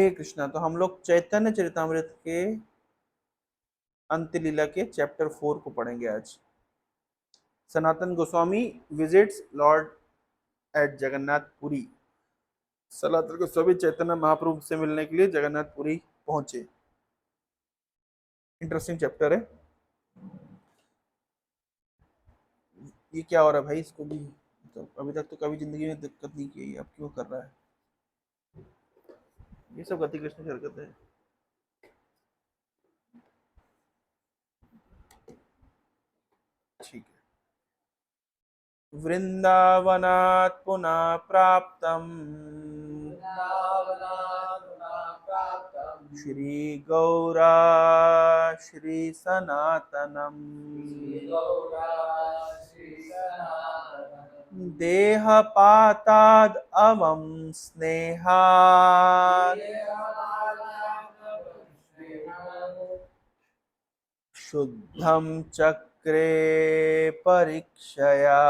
हरे कृष्णा। तो हम लोग चैतन्य चरितमृत के अंत्य लीला के चैप्टर 4 को पढ़ेंगे आज। Sanatan Goswami visits Lord at Jagannathpuri. Sanatan Goswami Chaitanya Mahaprabhu से मिलने के लिए जगन्नाथपुरी पहुंचे। इंटरेस्टिंग चैप्टर है। ये क्या हो रहा है भाई? इसको भी तो अभी तक तो कभी जिंदगी में दिक्कत नहीं की है, अब क्यों कर रहा है? ये सब गति कृष्ण की हरकत है। ठीक है। वृंदावनात् पुनः प्राप्तम् श्री गौरा श्री सनातनम देहपाताद् अवं स्नेहात् शुद्धं चक्रे परीक्षया।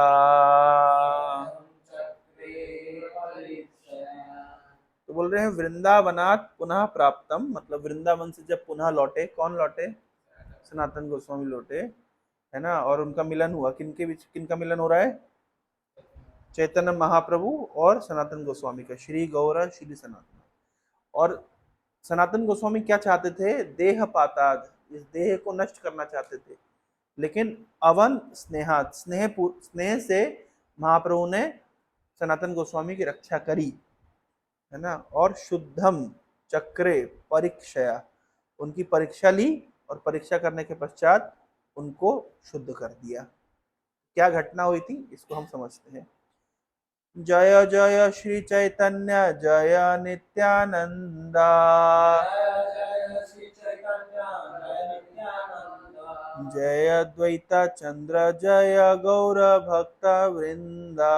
तो बोल रहे हैं वृंदावनात् पुनः प्राप्तम, मतलब वृंदावन से जब पुनः लौटे। कौन लौटे? सनातन गोस्वामी लौटे, है ना। और उनका मिलन हुआ। किनके बीच किनका मिलन हो रहा है? चैतन्य महाप्रभु और सनातन गोस्वामी का। श्री गौर श्री सनातन। और सनातन गोस्वामी क्या चाहते थे? देह पाताद, इस देह को नष्ट करना चाहते थे। लेकिन अवन स्नेहात, स्नेह से महाप्रभु ने सनातन गोस्वामी की रक्षा करी, है ना। और शुद्धम चक्रे परीक्षया, उनकी परीक्षा ली और परीक्षा करने के पश्चात उनको शुद्ध कर दिया। क्या घटना हुई थी इसको हम समझते हैं। जय जय श्री चैतन्य जय नित्यानंदा, जय अद्वैत चंद्र जय गौर भक्त वृंदा।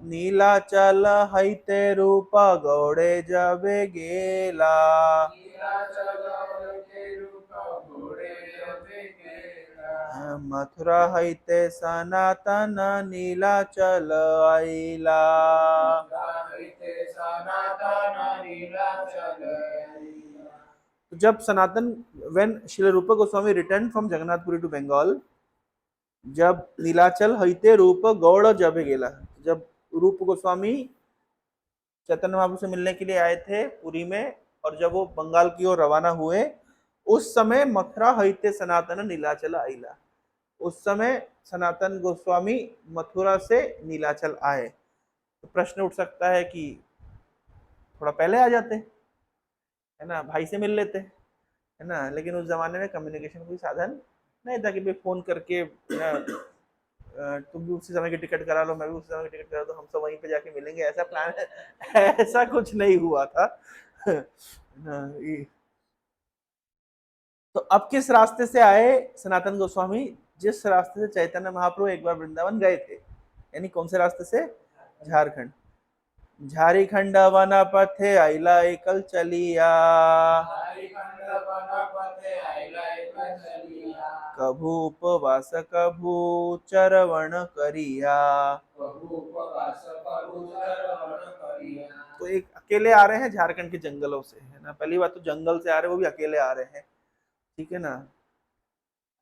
नीलाचल हैते रूप गौड़े जबे गेला, मथुरा हैते सनातन नीलाचल आइला। तो जब सनातन when Shri Rup Goswami return from Jagannathpuri to Bengal, जब नीलाचल हैते रूप गौड़ जबे गेला, जब रूप गोस्वामी चैतन्य महाप्रभु से मिलने के लिए आए थे पुरी में, और जब वो बंगाल की ओर रवाना हुए, उस समय मथुरा हैते सनातन नीलाचल आइला, उस समय सनातन गोस्वामी मथुरा से नीलाचल आए। तो प्रश्न उठ सकता है कि थोड़ा पहले आ जाते, है ना, भाई से मिल लेते, है ना। लेकिन उस जमाने में कम्युनिकेशन कोई साधन नहीं था कि भाई फोन करके ना, तुम भी उसी समय की टिकट करा लो, मैं भी उसी समय की टिकट करा दो, हम सब वहीं पे जाके मिलेंगे, ऐसा प्लान है। ऐसा कुछ नहीं हुआ था। तो अब किस रास्ते से आए सनातन गोस्वामी? जिस रास्ते से चैतन्य महाप्रभु एक बार वृंदावन गए थे, यानी कौन से रास्ते से? झारखंड। झारखंड वन पथे आइला एकल चलिया, कभू उपवास कभू चरवण करिया। तो एक अकेले आ रहे हैं झारखंड के जंगलों से, है ना। पहली बात तो जंगल से आ रहे हैं, वो भी अकेले आ रहे हैं, ठीक है ना।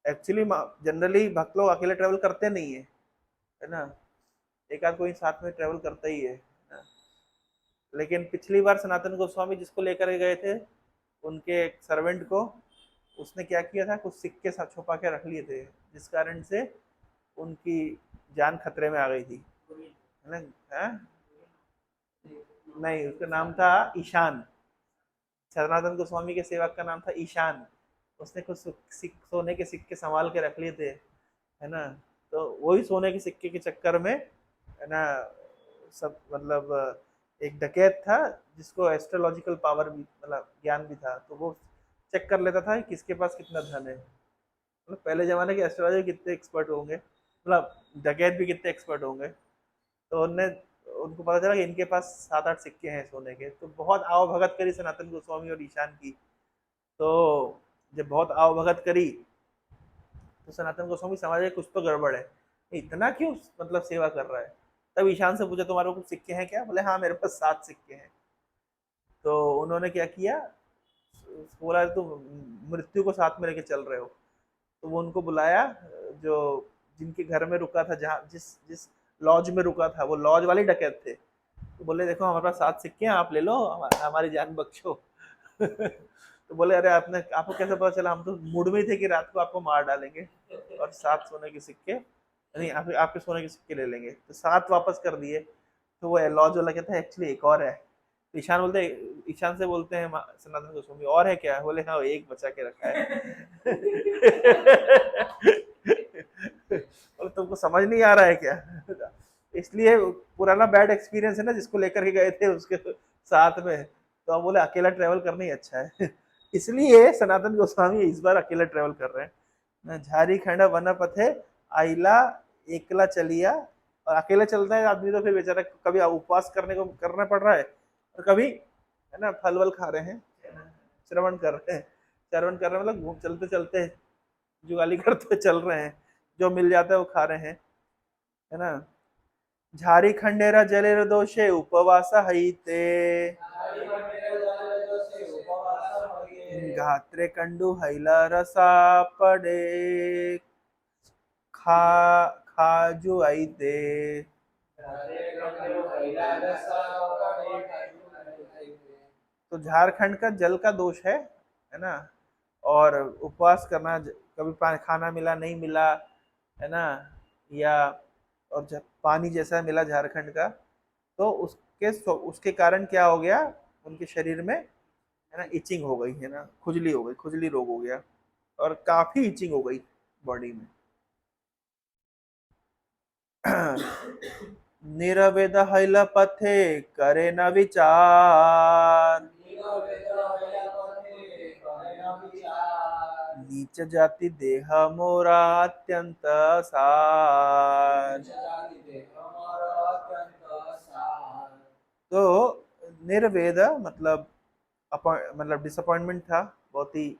एक्चुअली जनरली भक्त लोग अकेले ट्रेवल करते नहीं है ना। एक आध कोई साथ में ट्रेवल करता ही है ना? लेकिन पिछली बार सनातन गोस्वामी जिसको लेकर गए थे, उनके एक सर्वेंट को, उसने क्या किया था, कुछ सिक्के साथ छुपा के रख लिए थे, जिस कारण से उनकी जान खतरे में आ गई थी, है ना। है? नहीं, उसका नाम था ईशान। सनातन गोस्वामी के सेवक का नाम था ईशान। उसने कुछ सोने के सिक्के संभाल के रख लिए थे, है ना। तो वही सोने के सिक्के के चक्कर में, है ना, सब मतलब एक डकैत था जिसको एस्ट्रोलॉजिकल पावर भी, मतलब ज्ञान भी था, तो वो चेक कर लेता था कि किसके पास कितना धन है। मतलब पहले जमाने के एस्ट्रोलॉजर कितने एक्सपर्ट होंगे, मतलब डकैत भी कितने एक्सपर्ट होंगे। तो उनने उनको पता चला कि इनके पास 7-8 सिक्के हैं सोने के। तो बहुत आवभगत करी सनातन गोस्वामी और ईशान की। तो जब बहुत आवभगत करी तो सनातन गोस्वामी समझ गए कुछ तो गड़बड़ है, इतना क्यों मतलब सेवा कर रहा है, तब ईशान से पूछा तुम्हारे कुछ सिक्के हैं क्या? बोले हाँ मेरे पास 7 सिक्के हैं। तो उन्होंने क्या किया, बोला तुम मृत्यु को साथ में लेके चल रहे हो। तो वो उनको बुलाया, जो जिनके घर में रुका था, जहाँ जिस जिस लॉज में रुका था, वो लॉज वाले डकैत थे। तो बोले देखो हमारे पास 7 सिक्के हैं, आप ले लो, हमारी जान बख्शो। तो बोले अरे आपने, आपको कैसे पता चला? हम तो मूड में ही थे कि रात को आपको मार डालेंगे और 7 सोने के सिक्के, नहीं आपके सोने के सिक्के ले लेंगे। तो 7 वापस कर दिए। तो वो लॉज वाला कहता है एक्चुअली एक और है। तो ईशान से बोलते हैं सनातन गोस्वामी और है क्या? बोले हाँ एक बचा के रखा है। बोले तुमको समझ नहीं आ रहा है क्या? इसलिए पुराना बैड एक्सपीरियंस है ना, जिसको लेकर के गए थे उसके साथ में, तो हम बोले अकेला ट्रेवल करना ही अच्छा है। इसलिए सनातन गोस्वामी इस बार अकेला ट्रेवल कर रहे हैं। झारीखंड वन पथे आइला एकला चलिया। और अकेले चलता है आदमी तो फिर बेचारा कभी उपवास करना पड़ रहा है, और कभी है ना फल वल खा रहे हैं, श्रवण कर रहे हैं। श्रवण कर रहे हैं मतलब घूम चलते चलते जुगाली करते हुए चल रहे हैं, जो मिल जाता है वो खा रहे हैं, है ना। झारी खंडेरा जलेर दोषे उपवास हईते, घात्रे कंडू हैला रसा पडे खा खाजू आईते। तो झारखंड का जल का दोष है ना, और उपवास करना, कभी खाना मिला नहीं मिला, है ना, या और जब पानी जैसा मिला झारखंड का, तो उसके कारण क्या हो गया, उनके शरीर में है ना इचिंग हो गई, है ना, खुजली हो गई, खुजली रोग हो गया, और काफी इचिंग हो गई बॉडी में। निरवेद हैल पथे करे न विचार, नीच जाति देह मोरा अत्यंत सार। तो निर्वेद मतलब मतलब डिसअपॉइंटमेंट था, बहुत ही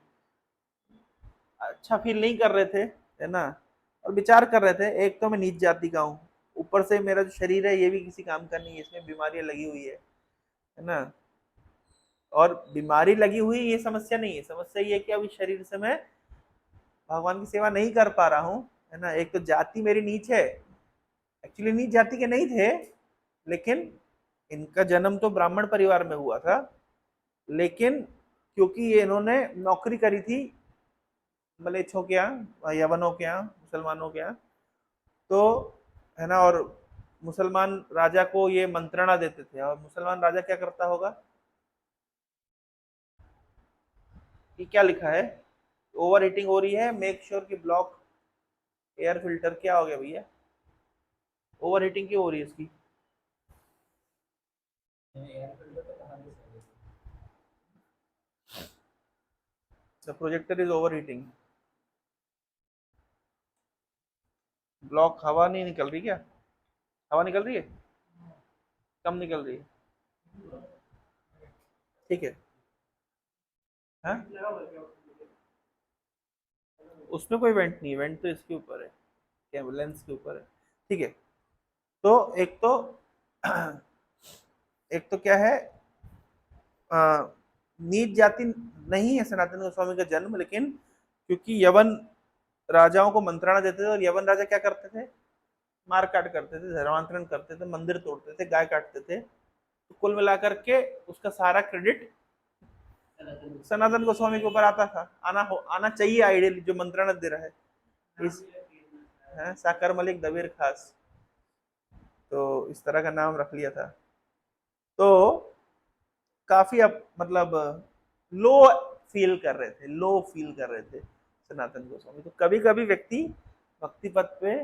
अच्छा फील नहीं कर रहे थे, है ना, और विचार कर रहे थे एक तो मैं नीच जाति का हूँ, ऊपर से मेरा जो शरीर है ये भी किसी काम का नहीं है, इसमें बीमारियां लगी हुई है ना। और बीमारी लगी हुई ये समस्या नहीं है, समस्या ये है कि अभी शरीर से मैं भगवान की सेवा नहीं कर पा रहा हूँ, है ना। एक तो जाति मेरी नीच है, एक्चुअली नीच जाति के नहीं थे, लेकिन इनका जन्म तो ब्राह्मण परिवार में हुआ था, लेकिन क्योंकि ये इन्होंने नौकरी करी थी मलेच्छों के यहाँ, यवनों के यहाँ, मुसलमानों के यहाँ, तो है ना, और मुसलमान राजा को ये मंत्रणा देते थे, और मुसलमान राजा क्या करता होगा, ये क्या लिखा है, ओवर हीटिंग हो रही है, मेक श्योर कि ब्लॉक एयर फिल्टर, क्या हो गया भैया, ओवर हीटिंग क्यों हो रही है इसकी? The projector is over heating, block, हवा नहीं निकल रही क्या? हवा निकल रही है, कम निकल रही है, ठीक है। हाँ, उसमें कोई वेंट नहीं है, वेंट तो इसके ऊपर है, क्या लेंस के ऊपर है, ठीक है। तो एक तो क्या है, नीच जाति नहीं है सनातन गोस्वामी का जन्म, लेकिन क्योंकि यवन राजाओं को मंत्रणा देते थे, और यवन राजा क्या करते थे, मार काट करते थे, धर्मांतरण करते थे, मंदिर तोड़ते थे, गाय काटते थे, तो कुल मिलाकर के उसका सारा क्रेडिट सनातन गोस्वामी के ऊपर आता था, आना चाहिए आइडियली, जो मंत्रणा दे रहा है इस है साकर मलिक दबीर खास, तो इस तरह का नाम रख लिया था। तो काफी अब मतलब लो फील कर रहे थे, लो फील कर रहे थे सनातन गोस्वामी। तो कभी कभी व्यक्ति भक्ति पथ पे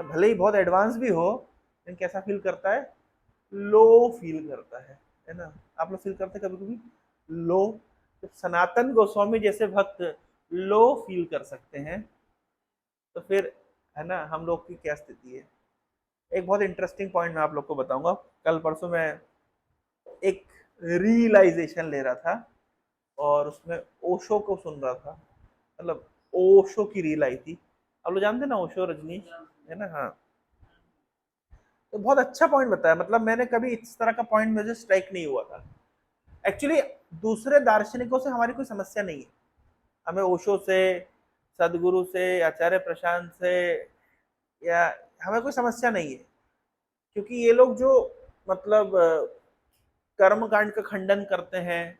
भले ही बहुत एडवांस भी हो, लेकिन कैसा फील करता है, लो फील करता है ना। आप लोग फील करते कभी कभी लो, तो सनातन गोस्वामी जैसे भक्त लो फील कर सकते हैं, तो फिर है ना हम लोग की क्या स्थिति है। एक बहुत इंटरेस्टिंग पॉइंट मैं आप लोग को बताऊंगा। कल परसों मैं एक रियलाइजेशन ले रहा था, और उसमें ओशो को सुन रहा था, मतलब ओशो की रील आई थी। आप लोग जानते ना ओशो, रजनीश, है ना, हाँ। तो बहुत अच्छा पॉइंट बताया, मतलब मैंने कभी इस तरह का पॉइंट मुझे स्ट्राइक नहीं हुआ था। एक्चुअली दूसरे दार्शनिकों से हमारी कोई समस्या नहीं है, हमें ओशो से, सदगुरु से, आचार्य प्रशांत से, या हमें कोई समस्या नहीं है, क्योंकि ये लोग जो मतलब कर्म कांड का खंडन करते हैं,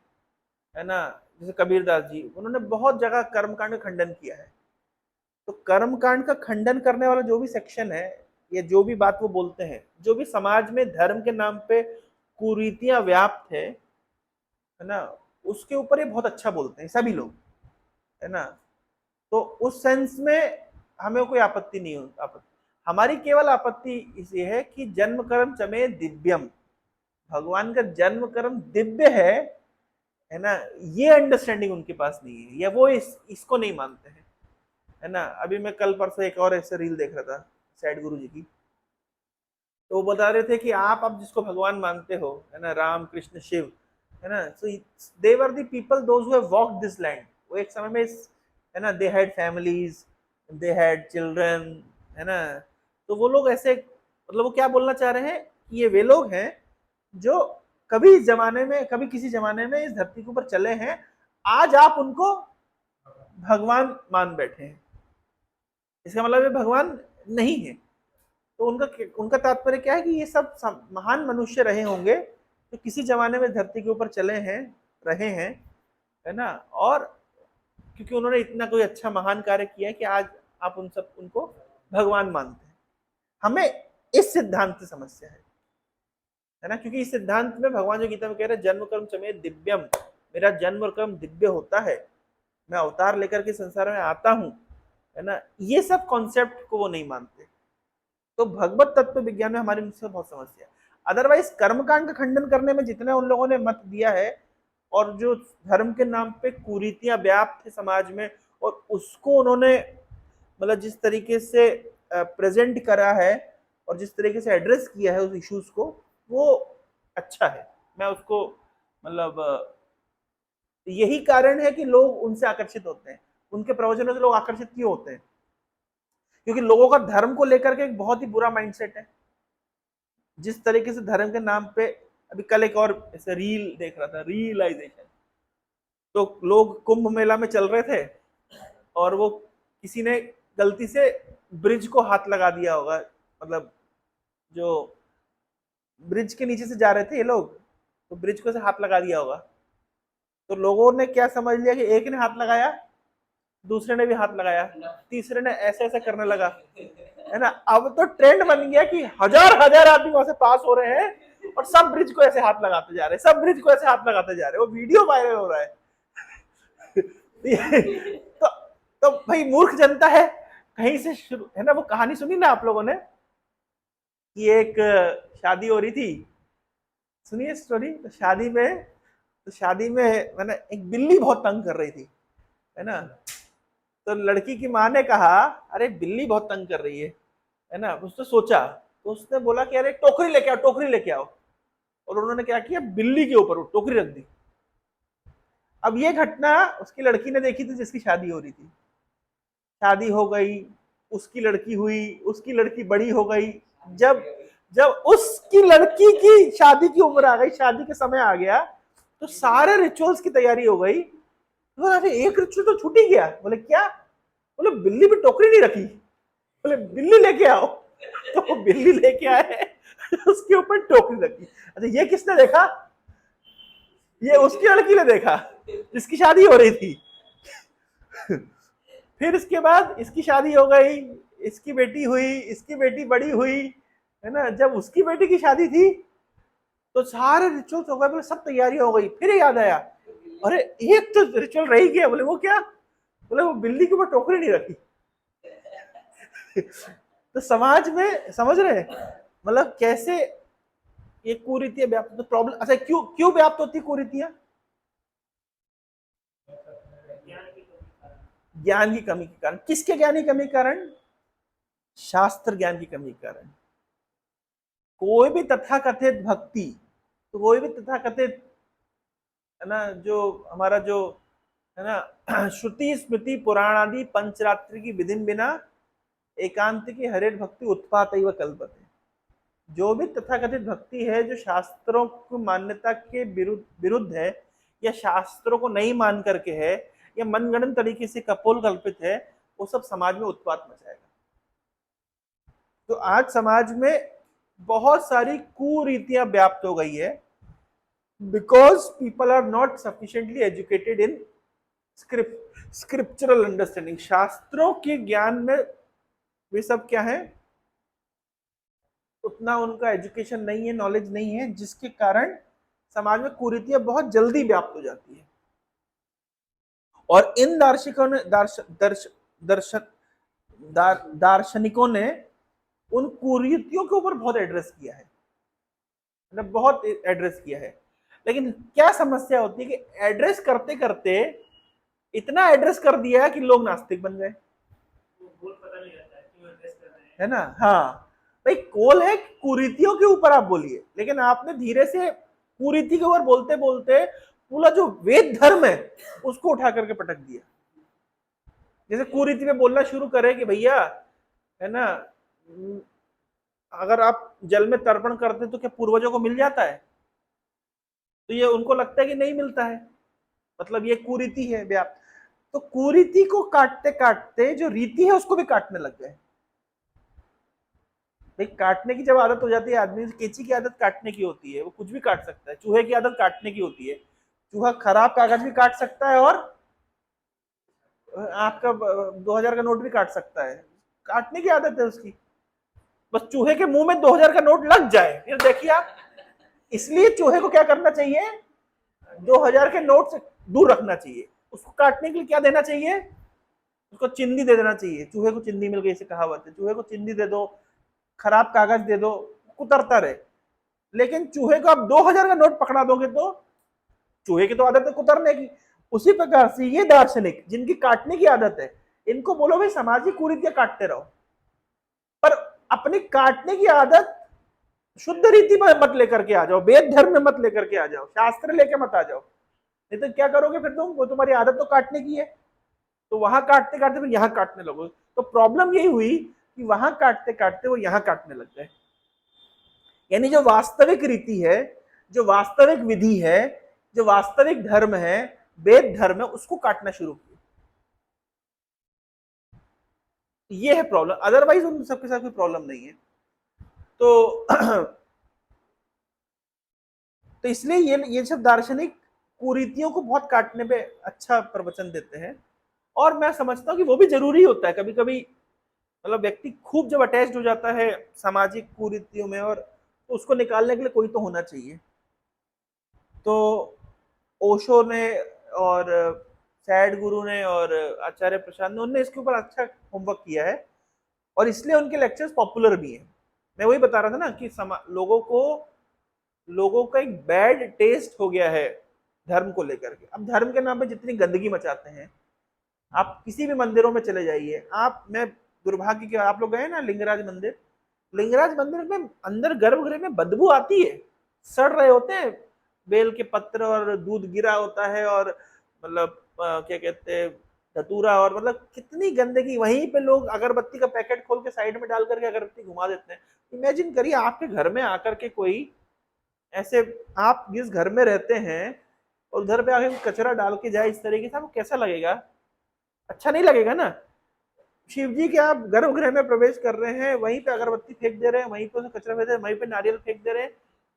है ना, जैसे कबीरदास जी, उन्होंने बहुत जगह कर्म कांड का खंडन किया है। तो कर्म कांड का खंडन करने वाला जो भी सेक्शन है, या जो भी बात वो बोलते हैं, जो भी समाज में धर्म के नाम पे कुरीतियां व्याप्त है ना, उसके ऊपर ये बहुत अच्छा बोलते हैं सभी लोग, है ना। तो उस सेंस में हमें कोई आपत्ति नहीं हो, आपत्ति हमारी केवल आपत्ति ये है कि जन्म कर्म चमे दिव्यम, भगवान का जन्म कर्म दिव्य है ना, ये अंडरस्टैंडिंग उनके पास नहीं है, या वो इसको नहीं मानते हैं, है ना। अभी मैं कल परसों एक और ऐसे रील देख रहा था सैड गुरु जी की, तो वो बता रहे थे कि आप अब जिसको भगवान मानते हो, है ना, राम कृष्ण शिव, है ना, so they were the people those who have walked this land. वो एक समय में है ना, they had families, they had children, है ना। तो वो लोग ऐसे, मतलब वो क्या बोलना चाह रहे हैं कि ये वे लोग हैं जो कभी इस जमाने में, कभी किसी जमाने में इस धरती के ऊपर चले हैं, आज आप उनको भगवान मान बैठे हैं, इसका मतलब ये भगवान नहीं है। तो उनका उनका तात्पर्य क्या है कि ये सब महान मनुष्य रहे होंगे जो किसी जमाने में धरती के ऊपर चले हैं, रहे हैं, है ना, और क्योंकि उन्होंने इतना कोई अच्छा महान कार्य किया है कि आज आप उनको भगवान मानते हैं। हमें इस सिद्धांत से समस्या है ना, क्योंकि इस सिद्धांत में भगवान जो गीता में कह रहे हैं, जन्म कर्म चमे दिव्यम, मेरा जन्म और कर्म दिव्य होता है, मैं अवतार लेकर के संसार में आता हूं, है ना, ये सब कॉन्सेप्ट को वो नहीं मानते। तो भगवत तत्व विज्ञान में हमारी उनसे बहुत समस्या है। अदरवाइज कर्मकांड का खंडन करने में जितने उन लोगों ने मत दिया है, और जो धर्म के नाम पे कुरीतियां व्याप्त है समाज में, और उसको उन्होंने मतलब जिस तरीके से प्रेजेंट करा है और जिस तरीके से एड्रेस किया है उस इश्यूज को, वो अच्छा है। मैं उसको मतलब यही कारण है कि लोग उनसे आकर्षित होते हैं, उनके प्रवचनों से लोग आकर्षित क्यों होते हैं, क्योंकि लोगों का धर्म को लेकर के एक बहुत ही बुरा माइंडसेट है। जिस तरीके से धर्म के नाम पे, अभी कल एक और ऐसे रील देख रहा था, रियलाइजेशन, तो लोग कुंभ मेला में चल रहे थे और वो किसी ने गलती से ब्रिज को हाथ लगा दिया होगा, मतलब जो ब्रिज के नीचे से जा रहे थे ये लोग, तो ब्रिज को से हाथ लगा दिया होगा। तो लोगों ने क्या समझ लिया कि एक ने हाथ लगाया, दूसरे ने भी हाथ लगाया, तीसरे ने ऐसे ऐसे करने लगा, है ना। अब तो ट्रेंड बन गया कि हजार हजार आदमी वहां से पास हो रहे हैं और सब ब्रिज को ऐसे हाथ लगाते जा रहे हैं, सब ब्रिज को ऐसे हाथ लगाते जा रहे हैं, वो वीडियो वायरल हो रहा है। तो तो भाई मूर्ख जनता है, कहीं से शुरू, है ना। वो कहानी सुनी ना आप लोगों ने कि एक शादी हो रही थी, सुनिए स्टोरी। तो शादी में मैंने एक बिल्ली बहुत तंग कर रही थी, है ना। तो लड़की की माँ ने कहा, अरे बिल्ली बहुत तंग कर रही है ना। उसने सोचा, तो उसने बोला कि अरे टोकरी लेके आओ, टोकरी लेके आओ। और उन्होंने क्या किया, बिल्ली के ऊपर वो टोकरी रख दी। अब ये घटना उसकी लड़की ने देखी थी जिसकी शादी हो रही थी, शादी हो गई, उसकी लड़की हुई, उसकी लड़की बड़ी हो गई। जब जब उसकी लड़की की शादी की उम्र आ गई, शादी के समय आ गया, तो सारे रिचुअल्स की तैयारी हो गई। तो अरे एक रिचुअल तो छूट ही गया। बोले क्या? बोले बिल्ली पे टोकरी नहीं रखी। बोले बिल्ली लेके आओ। तो बिल्ली लेके आए, उसके ऊपर टोकरी रखी। अच्छा ये किसने देखा? ये उसकी लड़की ने देखा जिसकी शादी हो रही थी। फिर इसके बाद इसकी शादी हो गई, इसकी बेटी हुई, इसकी बेटी बड़ी हुई, है ना। जब उसकी बेटी की शादी थी तो सारे रिचुअल्स हो गए, बोले सब तैयारी हो गई। फिर याद आया, अरे एक तो रिचुअल रह ही गया। बोले वो क्या? बोले वो बिल्ली के ऊपर टोकरी नहीं रखी। तो समाज में समझ रहे, मतलब कैसे ये कुरीतियां व्याप्त, तो प्रॉब्लम अच्छा क्यों क्यों व्याप्त होती कुरीतियां? ज्ञान की कमी के कारण। किसके ज्ञान की कमी के कारण? शास्त्र ज्ञान की कमी के कारण। कोई भी तथाकथित भक्ति, तो कोई भी तथाकथित, है ना, जो हमारा जो, है ना, श्रुति स्मृति पुराण आदि पंचरात्रि की विधि बिना एकांत की हरेर भक्ति उत्पात व कल्पते, जो भी तथाकथित भक्ति है जो शास्त्रों की मान्यता के विरुद्ध है, या शास्त्रों को नहीं मान करके है, या मनगढ़ंत तरीके से कपोल कल्पित है, वो सब समाज में उत्पात मचाएगा। तो आज समाज में बहुत सारी कुरीतियां व्याप्त हो गई है, because people are not sufficiently educated in scriptural understanding. शास्त्रों के ज्ञान में वे सब क्या है, उतना उनका एजुकेशन नहीं है, नॉलेज नहीं है, जिसके कारण समाज में कुरीतियां बहुत जल्दी व्याप्त हो जाती है। और इन दार्शनिकों ने दार्शनिकों ने उन कुरीतियों के ऊपर बहुत एड्रेस किया है, मतलब बहुत एड्रेस किया है। लेकिन क्या समस्या होती है कि एड्रेस करते करते इतना एड्रेस कर दिया कि लोग नास्तिक बन गए, है ना। हाँ भाई, कोल है कुरीतियों के ऊपर आप बोलिए, लेकिन आपने धीरे से कुरीति के ऊपर बोलते बोलते पूरा जो वेद धर्म है उसको उठा करके पटक दिया। जैसे कुरीति में बोलना शुरू करे कि भैया, है ना, अगर आप जल में तर्पण करते तो क्या पूर्वजों को मिल जाता है? तो ये उनको लगता है कि नहीं मिलता है, मतलब ये कुरीति है व्याप्त। तो कुरीति को काटते काटते जो रीति है उसको भी काटने लग गए। काटने की जब आदत हो जाती है आदमी, केची की आदत काटने की होती है, वो कुछ भी काट सकता है। चूहे की आदत काटने की होती है, चूहा खराब कागज भी काट सकता है और आपका 2000 का नोट भी काट सकता है। काटने की आदत है उसकी, बस चूहे के मुंह में 2000 का नोट लग जाए फिर देखिए आप। इसलिए चूहे को क्या करना चाहिए, 2000 के नोट से दूर रखना चाहिए। उसको काटने के लिए क्या देना चाहिए, उसको चिंदी दे देना चाहिए। चूहे को चिंदी मिल गई, इसे कहावत है, चूहे को चिंदी दे दो, खराब कागज दे दो, कुतरता रहे। लेकिन चूहे को आप 2000 का नोट पकड़ा दोगे तो चूहे की तो आदत है कुतरने की। उसी प्रकार से ये दार्शनिक जिनकी काटने की आदत है, इनको बोलो भाई सामाजिक कुरीतियां काटते रहो, पर अपनी काटने की आदत शुद्ध रीति में मत लेकर के आ जाओ, वेद धर्म में मत लेकर के आ जाओ, शास्त्र लेके मत आ जाओ। नहीं तो क्या करोगे फिर तुम, वो तुम्हारी आदत तो काटने की है, तो वहां काटते काटते फिर यहां काटने लगो। तो प्रॉब्लम यही हुई कि वहां काटते काटते वो यहां काटने लग गए। यानी जो वास्तविक रीति है, जो वास्तविक विधि है, जो वास्तविक धर्म है, वेद धर्म है, उसको काटना शुरू किया। ये है प्रॉब्लम, अदरवाइज उन सबके साथ कोई प्रॉब्लम नहीं है। तो तो इसलिए ये सब दार्शनिक कुरीतियों को बहुत काटने पे अच्छा प्रवचन देते हैं। और मैं समझता हूँ कि वो भी जरूरी होता है कभी कभी, मतलब व्यक्ति खूब जब अटैच्ड हो जाता है सामाजिक कुरीतियों में, और तो उसको निकालने के लिए कोई तो होना चाहिए। तो ओशो ने और सैड गुरु ने और आचार्य प्रशांत ने, उन्होंने इसके ऊपर अच्छा होमवर्क किया है, और इसलिए उनके लेक्चर्स पॉपुलर भी हैं। मैं वही बता रहा था ना कि लोगों का एक बैड टेस्ट हो गया है धर्म को लेकर के। अब धर्म के नाम पे जितनी गंदगी मचाते हैं, आप किसी भी मंदिरों में चले जाइए। मैं दुर्भाग्य के, आप लोग गए ना लिंगराज मंदिर, लिंगराज मंदिर में अंदर गर्भगृह में बदबू आती है, सड़ रहे होते हैं, बेल के पत्र और दूध गिरा होता है, और मतलब क्या कहते हैं, धतूरा, और मतलब कितनी गंदगी। वहीं पे लोग अगरबत्ती का पैकेट खोल के साइड में डाल करके अगरबत्ती घुमा देते हैं। इमेजिन करिए आपके घर में आकर के कोई ऐसे, आप जिस घर में रहते हैं और उधर पे आके कचरा डाल के जाए इस तरीके से, आपको कैसा लगेगा? अच्छा नहीं लगेगा ना। शिव जी के आप गर्भगृह में प्रवेश कर रहे हैं, वहीं पे अगरबत्ती फेंक दे रहे हैं, वहीं पे कचरा फेंक दे रहे हैं, वहीं पे नारियल फेंक दे रहे हैं,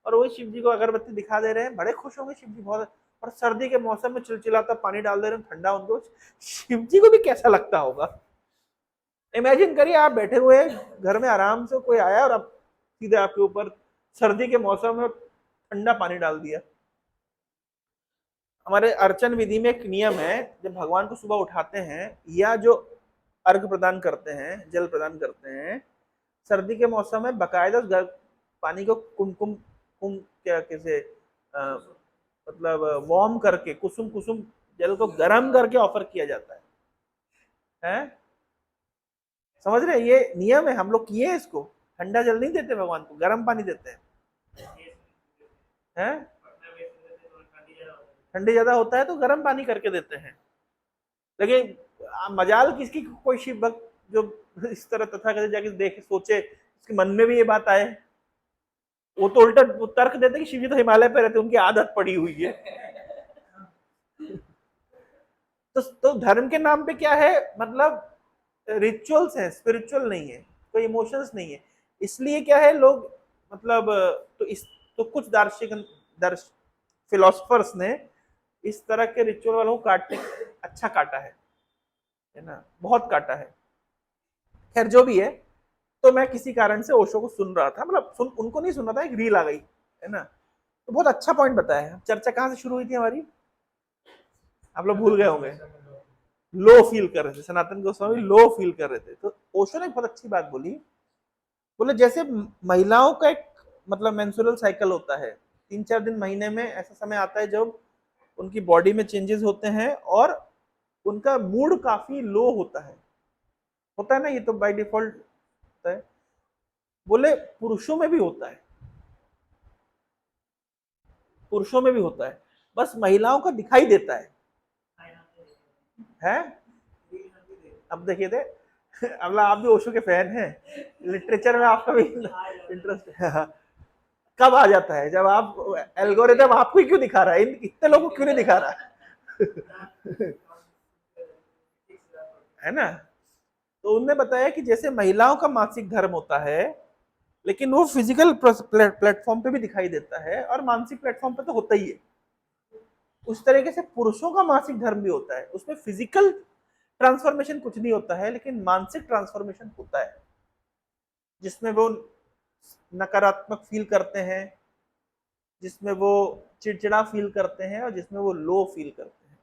और वही शिव जी को अगरबत्ती दिखा दे रहे हैं। बड़े खुश होंगे शिव जी बहुत। और सर्दी के मौसम में चिलचिलाता पानी डाल दे रहे हैं, ठंडा उनको, शिव जी को भी कैसा लगता होगा। इमेजिन करिए आप बैठे हुए घर में आराम से, कोई आया और अब सीधे आपके ऊपर सर्दी के मौसम में ठंडा पानी डाल दिया। हमारे अर्चन विधि में एक नियम है, जब भगवान को सुबह उठाते हैं या जो अर्घ प्रदान करते हैं, जल प्रदान करते हैं, सर्दी के मौसम में बकायदा पानी को कुमकुम कुम क्या कैसे मतलब वार्म करके, कुसुम कुसुम जल को गर्म करके ऑफर किया जाता है। हैं? समझ रहे हैं? ये नियम है, हम लोग किए हैं इसको। ठंडा जल नहीं देते भगवान को, गर्म पानी देते हैं। हैं? ठंडी ज्यादा होता है तो गर्म पानी करके देते हैं। लेकिन मजाल किसकी, कोई शिव भक्त जो इस तरह तथाकथित जाके देखे सोचे, उसके मन में भी ये बात आए, वो तो उल्टा तर्क देते कि शिव जी तो हिमालय पे रहते, उनकी आदत पड़ी हुई है। तो धर्म के नाम पे क्या है, मतलब रिचुअल्स है, स्पिरिचुअल नहीं है, कोई इमोशंस नहीं है। इसलिए क्या है लोग, मतलब तो इस तो कुछ दार्शनिक दर्श फिलोसफर्स ने इस तरह के रिचुअल वालों को काटने, अच्छा काटा है ना, बहुत काटा है। खैर जो भी है, तो मैं किसी कारण से ओशो को सुन रहा था, मतलब उनको नहीं सुन रहा था, एक रील आ गई है ना, तो बहुत अच्छा पॉइंट बताया है। चर्चा कहाँ से शुरू हुई थी हमारी, आप लोग भूल गए होंगे। लो फील कर रहे थे, सनातन गोस्वामी लो फील कर रहे थे, तो ओशो ने बहुत अच्छी बात बोली। बोले जैसे महिलाओं का एक मतलब मेंस्ट्रुअल साइकिल होता है, 3-4 दिन महीने में ऐसा समय आता है जब उनकी बॉडी में चेंजेस होते हैं और उनका मूड काफी लो होता है ना, ये तो बाय डिफॉल्ट होता है। बोले पुरुषों में भी होता है, पुरुषों में भी होता है, बस महिलाओं का दिखाई देता है। अब देखिए थे, अब आप भी ओशो के फैन हैं, लिटरेचर में आपका भी इंटरेस्ट है। कब आ जाता है, जब आप एल्गोरिथम आपको ही क्यों दिखा रहा है, इतने लोगों को क्यों नहीं दिखा रहा है ना। तो उनने बताया कि जैसे महिलाओं का मासिक धर्म होता है, लेकिन वो फिजिकल प्लेटफॉर्म पे भी दिखाई देता है और मानसिक प्लेटफॉर्म पे तो होता ही है। उस तरीके से पुरुषों का मासिक धर्म भी होता है, उसमें फिजिकल ट्रांसफॉर्मेशन कुछ नहीं होता है, लेकिन मानसिक ट्रांसफॉर्मेशन होता है, जिसमें वो नकारात्मक फील करते हैं, जिसमें वो चिड़चिड़ा फील करते हैं और जिसमें वो लो फील करते हैं।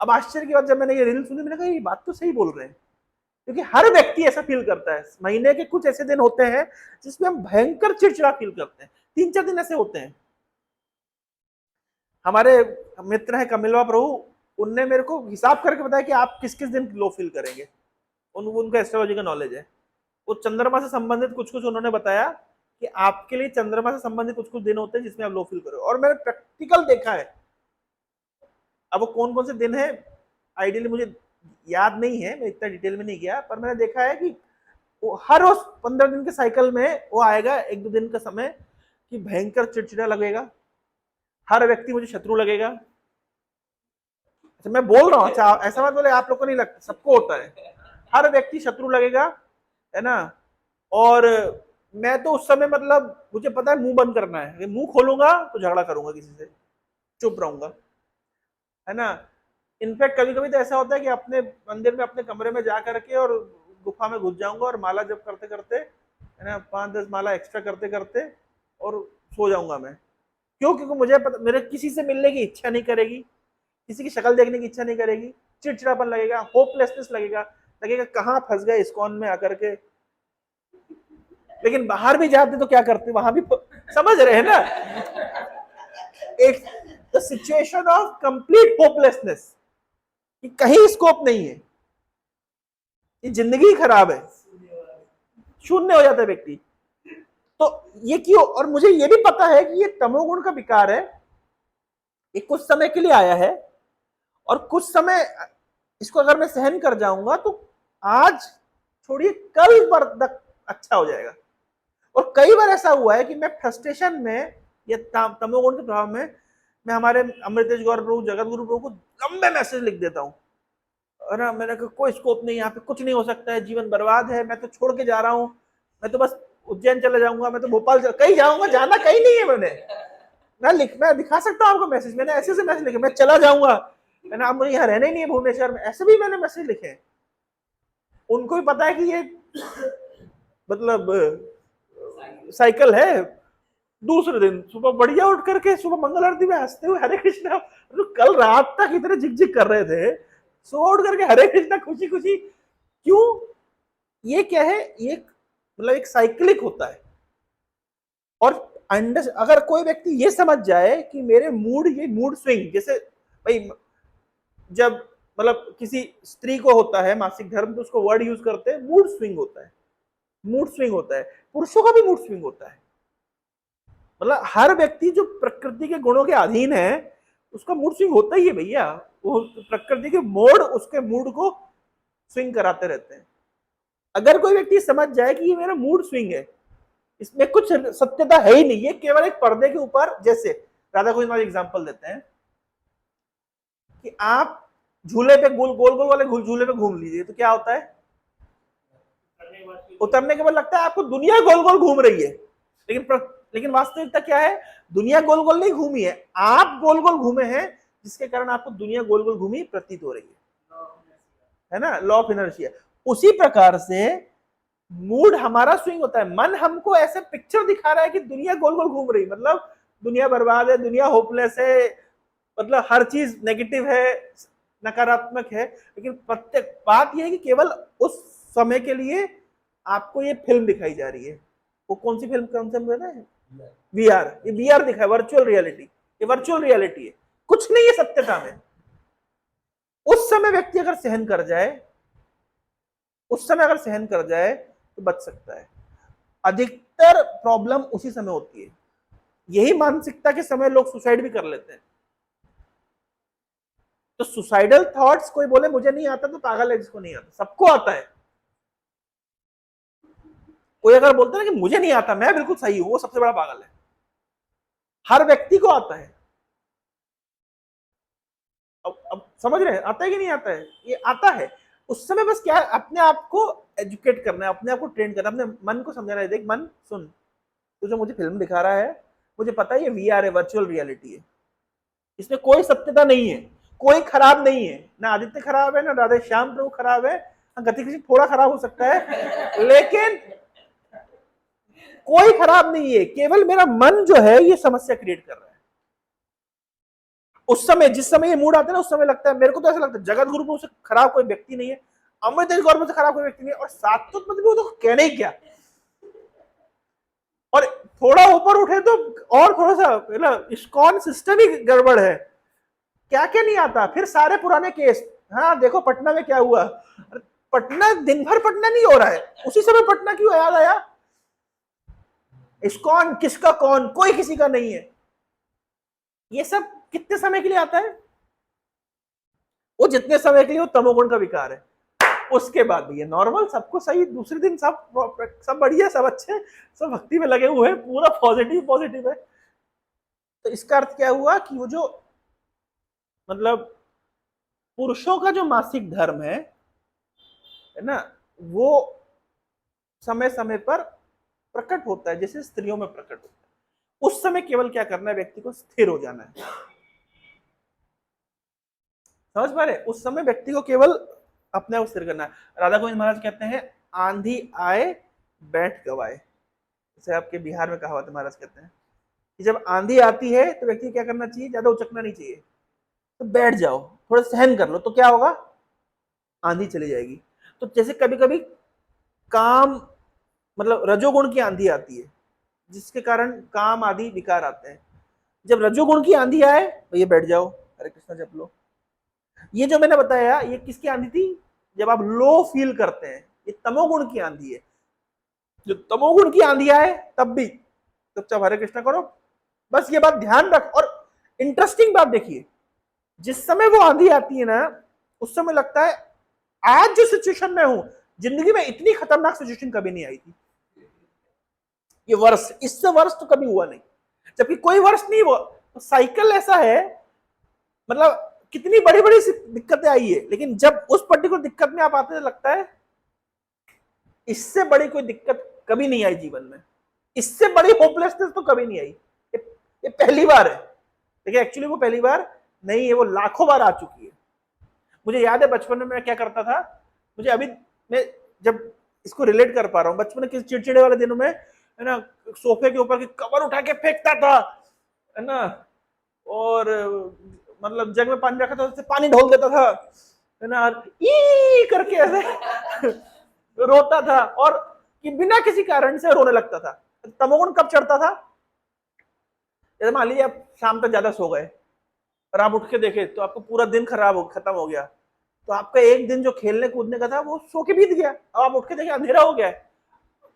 अब आश्चर्य की बात, जब मैंने ये रील सुनी, मैंने कहा ये बात तो सही बोल रहे हैं, क्योंकि हर व्यक्ति ऐसा फील करता है। महीने के कुछ ऐसे दिन होते हैं जिसमें हम भयंकर चिड़चिड़ा फील करते हैं, 3-4 दिन ऐसे होते हैं। हमारे मित्र हैं कमिलवा प्रभु, उनने मेरे को हिसाब करके बताया कि आप किस किस दिन लो फील करेंगे, उनका एस्ट्रोलॉजी का नॉलेज है। वो चंद्रमा से संबंधित कुछ कुछ उन्होंने बताया कि आपके लिए चंद्रमा से संबंधित कुछ कुछ दिन होते हैं जिसमें आप लो फील करो, और मैंने प्रैक्टिकल देखा है। अब वो कौन कौन से दिन है आइडियली मुझे याद नहीं है, मैं इतना डिटेल में नहीं गया, पर मैंने देखा है कि वो हर रोज 15 दिन के साइकिल में वो आएगा 1-2 दिन का समय कि भयंकर चिड़चिड़ा लगेगा, हर व्यक्ति मुझे शत्रु लगेगा। अच्छा मैं बोल रहा हूँ, अच्छा ऐसा मत बोले आप लोग को नहीं लगता, सबको होता है, हर व्यक्ति शत्रु लगेगा, है ना। और मैं तो उस समय मतलब मुझे पता है मुंह बंद करना है, मुंह खोलूंगा तो झगड़ा करूंगा किसी से, चुप रहूंगा, है ना। इनफैक्ट कभी कभी तो ऐसा होता है कि अपने मंदिर में अपने कमरे में जा करके और गुफा में घुस जाऊंगा और माला जप करते करते, है ना, 5-10 माला एक्स्ट्रा करते करते और सो जाऊंगा मैं। क्यों? क्योंकि मुझे पता मेरे किसी से मिलने की इच्छा नहीं करेगी, किसी की शक्ल देखने की इच्छा नहीं करेगी, चिड़चिड़ापन लगेगा, होपलेसनेस लगेगा, लगेगा कहाँ फंस गए इस्कॉन में आकर के। लेकिन बाहर भी जाते तो क्या करते, वहां भी समझ रहे हैं ना, एक the situation of complete hopelessness, कि कहीं स्कोप नहीं है, ये जिंदगी खराब है, शून्य हो जाता है व्यक्ति। तो ये क्यों? और मुझे ये भी पता है कि ये तमोगुण का विकार है, ये कुछ समय के लिए आया है, और कुछ समय इसको अगर मैं सहन कर जाऊंगा तो आज छोड़िए कल पर तक अच्छा हो जाएगा। और कई बार ऐसा हुआ है कि मैं फ्रस्ट्रेशन में या तमोगुण के प्रभाव में मैं हमारे अमृतेश गौर प्रभु, जगत गुरु प्रभु को लंबे मैसेज लिख देता हूँ, अरे मैंने कहा कोई स्कोप नहीं, यहाँ पे कुछ नहीं हो सकता है, जीवन बर्बाद है, मैं तो छोड़ के जा रहा हूँ, मैं तो बस उज्जैन चले जाऊंगा, मैं तो भोपाल कहीं जाऊंगा, जाना कहीं नहीं है। मैं दिखा सकता हूँ आपको मैसेज, मैंने ऐसे से मैसेज लिखे, मैं चला जाऊंगा, मैंने आप मुझे यहाँ रहना ही नहीं है भुवनेश्वर में, ऐसे भी मैंने मैसेज लिखे। उनको भी पता है कि ये मतलब साइकिल है। दूसरे दिन सुबह बढ़िया उठ करके सुबह मंगल आरती में हंसते हुए हरे कृष्णा, तो कल रात तक इतने झिकझिक कर रहे थे, सुबह उठ करके हरे कृष्णा खुशी खुशी। क्यों? ये क्या है, ये मतलब एक साइक्लिक होता है। और अगर कोई व्यक्ति ये समझ जाए कि मेरे मूड, ये मूड स्विंग, जैसे भाई जब मतलब किसी स्त्री को होता है मासिक धर्म तो उसको वर्ड यूज करते हैं मूड स्विंग होता है, मूड स्विंग होता है, पुरुषों का भी मूड स्विंग होता है। मतलब हर व्यक्ति जो प्रकृति के गुणों के अधीन है उसका मूड स्विंग होता ही है भैया, वो प्रकृति के मोड उसके मूड को स्विंग कराते रहते हैं। अगर कोई व्यक्ति समझ जाए कि ये मेरा मूड स्विंग है, इसमें कुछ सत्यता है ही नहीं, ये केवल एक पर्दे के ऊपर, जैसे राधा गोविंद महाराज एग्जाम्पल देते हैं कि आप झूले पे गोल गोल गोल वाले झूले पे घूम लीजिए तो क्या होता है, उतरने के बाद लगता है आपको दुनिया गोल गोल घूम रही है, लेकिन वास्तविकता क्या है, दुनिया गोल गोल नहीं घूमी है, आप गोल गोल घूमे हैं, जिसके कारण आपको दुनिया गोल गोल घूमी प्रतीत हो रही है ना, लॉ ऑफ इनर्शिया। उसी प्रकार से मूड हमारा स्विंग होता है, मन हमको ऐसे पिक्चर दिखा रहा है कि दुनिया गोल गोल घूम रही, मतलब दुनिया बर्बाद है, दुनिया होपलेस है, मतलब हर चीज नेगेटिव है, नकारात्मक है, लेकिन प्रत्येक बात यह है कि केवल उस समय के लिए आपको ये फिल्म दिखाई जा रही है। वो कौन सी फिल्म, कौन सा पता है, वीआर, ये वीआर दिखा है, वर्चुअल रियलिटी, ये वर्चुअल रियलिटी है, कुछ नहीं है सत्यता में। उस समय व्यक्ति अगर सहन कर जाए, उस समय अगर सहन कर जाए तो बच सकता है। अधिकतर प्रॉब्लम उसी समय होती है, यही मानसिकता के समय लोग सुसाइड भी कर लेते हैं। तो सुसाइडल थॉट्स, कोई बोले मुझे नहीं आता तो पागल है, जिसको नहीं आता, सबको आता है। कोई अगर बोलता है कि मुझे नहीं आता, मैं बिल्कुल सही हूं, वो सबसे बड़ा पागल है। हर व्यक्ति को आता है। अब समझ रहे हैं, आता है कि नहीं आता है, ये आता है। उस समय बस क्या है, अपने आप को एजुकेट करना है, अपने आप को ट्रेन करना है, अपने मन को समझाना है, देख मन सुन, तू जो मुझे फिल्म दिखा रहा है, मुझे पता है ये वीआर है, वर्चुअल रियलिटी है, इसमें कोई सत्यता नहीं है, कोई खराब नहीं है, ना आदित्य खराब है, ना राधे श्याम प्रभु खराब है, गति किसी थोड़ा खराब हो सकता है, लेकिन कोई खराब नहीं है, केवल मेरा मन जो है ये समस्या क्रिएट कर रहा है। उस समय, जिस समय ये मूड आता है ना, उस समय लगता है, मेरे को तो ऐसा लगता है जगत गुरु से खराब कोई व्यक्ति नहीं है, अमृतेश गौरव से खराब कोई व्यक्ति नहीं है, और सात्विक मतलब वो तो कहने ही क्या, और थोड़ा ऊपर उठे तो और थोड़ा सा इस्कॉन सिस्टम ही गड़बड़ है, क्या क्या नहीं आता, फिर सारे पुराने केस, हाँ देखो पटना में क्या हुआ, पटना दिन भर पटना नहीं हो रहा है, उसी समय पटना क्यों याद आया, इस्कॉन किसका कौन, कोई किसी का नहीं है, ये सब कितने समय के लिए आता है, वो जितने समय के लिए वो तमोगुण का विकार है, उसके बाद भी ये नॉर्मल, सबको सही, दूसरे दिन सब बढ़िया, सब अच्छे, सब भक्ति में लगे हुए हैं, पूरा पॉजिटिव पॉजिटिव है। तो इसका अर्थ क्या हुआ कि वो जो मतलब पुरुषों का जो मासिक धर्म है ना, वो समय समय पर प्रकट होता है, जैसे स्त्रियों में प्रकट होता है। उस समय केवल क्या करना है, व्यक्ति को स्थिर हो जाना है, समझ पा रहे, उस समय व्यक्ति को केवल अपने आप स्थिर करना है। राधा गोविंद महाराज कहते हैं, आंधी आए बैठ गवाए, जैसे आपके बिहार में कहावत है, महाराज कहते हैं कि जब आंधी आती है तो व्यक्ति क्या करना चाहिए, ज्यादा उचकना नहीं चाहिए, तो बैठ जाओ, थोड़ा सहन कर लो, तो क्या होगा, आंधी चली जाएगी। तो जैसे कभी कभी काम, मतलब रजोगुण की आंधी आती है, जिसके कारण काम आदि विकार आते हैं, जब रजोगुण की आंधी आए तो ये बैठ जाओ, हरे कृष्णा जप लो। ये जो मैंने बताया, ये किसकी आंधी थी, जब आप लो फील करते हैं, ये तमोगुण की आंधी है। जो तमोगुण की आंधी आए तब भी चुपचाप हरे कृष्णा करो, बस ये बात ध्यान रख। और इंटरेस्टिंग बात देखिए, जिस समय वो आंधी आती है ना, उस समय लगता है आज जो सिचुएशन में हूं, जिंदगी में इतनी खतरनाक सिचुएशन कभी नहीं आई थी, ये वर्ष, इससे वर्ष तो कभी हुआ नहीं, जबकि कोई वर्ष नहीं हुआ। तो साइकिल ऐसा है, मतलब कितनी बड़ी बड़ी दिक्कतें आई है, लेकिन जब उस पर्टिकुलर दिक्कत में आप आते हैं, लगता है इससे बड़ी कोई दिक्कत कभी नहीं आई जीवन में, इससे बड़ी होपलेसनेस तो कभी नहीं आई, ये पहली बार है। देखिए एक्चुअली वो पहली बार नहीं है, वो लाखों बार आ चुकी है। मुझे याद है बचपन में मैं क्या करता था, मुझे अभी मैं जब इसको रिलेट कर पा रहा हूँ, बचपन के चिड़चिड़े वाले दिनों में है ना, सोफे के ऊपर की कवर उठा के फेंकता था, है ना, और मतलब जग में पानी रखा था, उससे पानी ढोल देता था, है ना, ई करके ऐसे रोता था, और कि बिना किसी कारण से रोने लगता था। तमोगुण कब चढ़ता था, जैसे मान लीजिए आप शाम तक ज्यादा सो गए और आप उठ के देखे तो आपको पूरा दिन खत्म हो गया, तो आपका एक दिन जो खेलने कूदने का था वो सो के बीत गया। अब आप उठ के देखे अंधेरा हो गया है,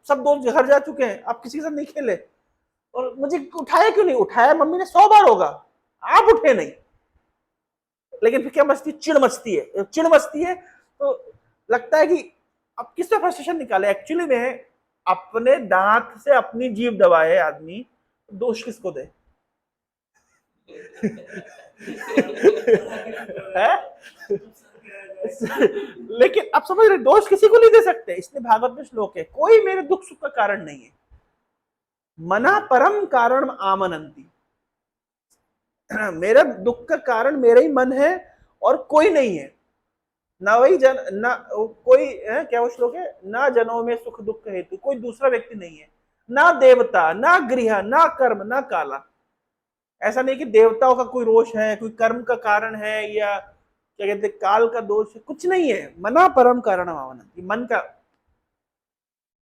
सब दोस्त घर जा चुके हैं, आप किसी के साथ नहीं खेले, और मुझे उठाया क्यों नहीं, उठाया मम्मी ने 100 बार होगा, आप उठे नहीं, लेकिन फिर क्या मचती, चिड़ मचती है, चिड़ मचती है, तो लगता है कि अब किस पे फ्रस्ट्रेशन निकाले। एक्चुअली में अपने दांत से अपनी जीभ दबाए आदमी, तो दोष किसको दे? है? लेकिन आप समझ रहे, दोष किसी को नहीं दे सकते। इसलिए भागवत में श्लोक है, कोई मेरे दुख सुख का कारण नहीं है, मना परम कारण आमनंती। मेरा दुख का कारण मेरा ही मन है और कोई नहीं है। ना वही जन ना कोई क्या वो श्लोक है, ना जनों में सुख दुख हेतु कोई दूसरा व्यक्ति नहीं है, ना देवता, ना गृह, ना कर्म, ना काला। ऐसा नहीं कि देवताओं का कोई रोष है, कोई कर्म का कारण है, या क्या कहते हैं काल का दोष है, कुछ नहीं है। मना परम कारण आमनंती, मन का,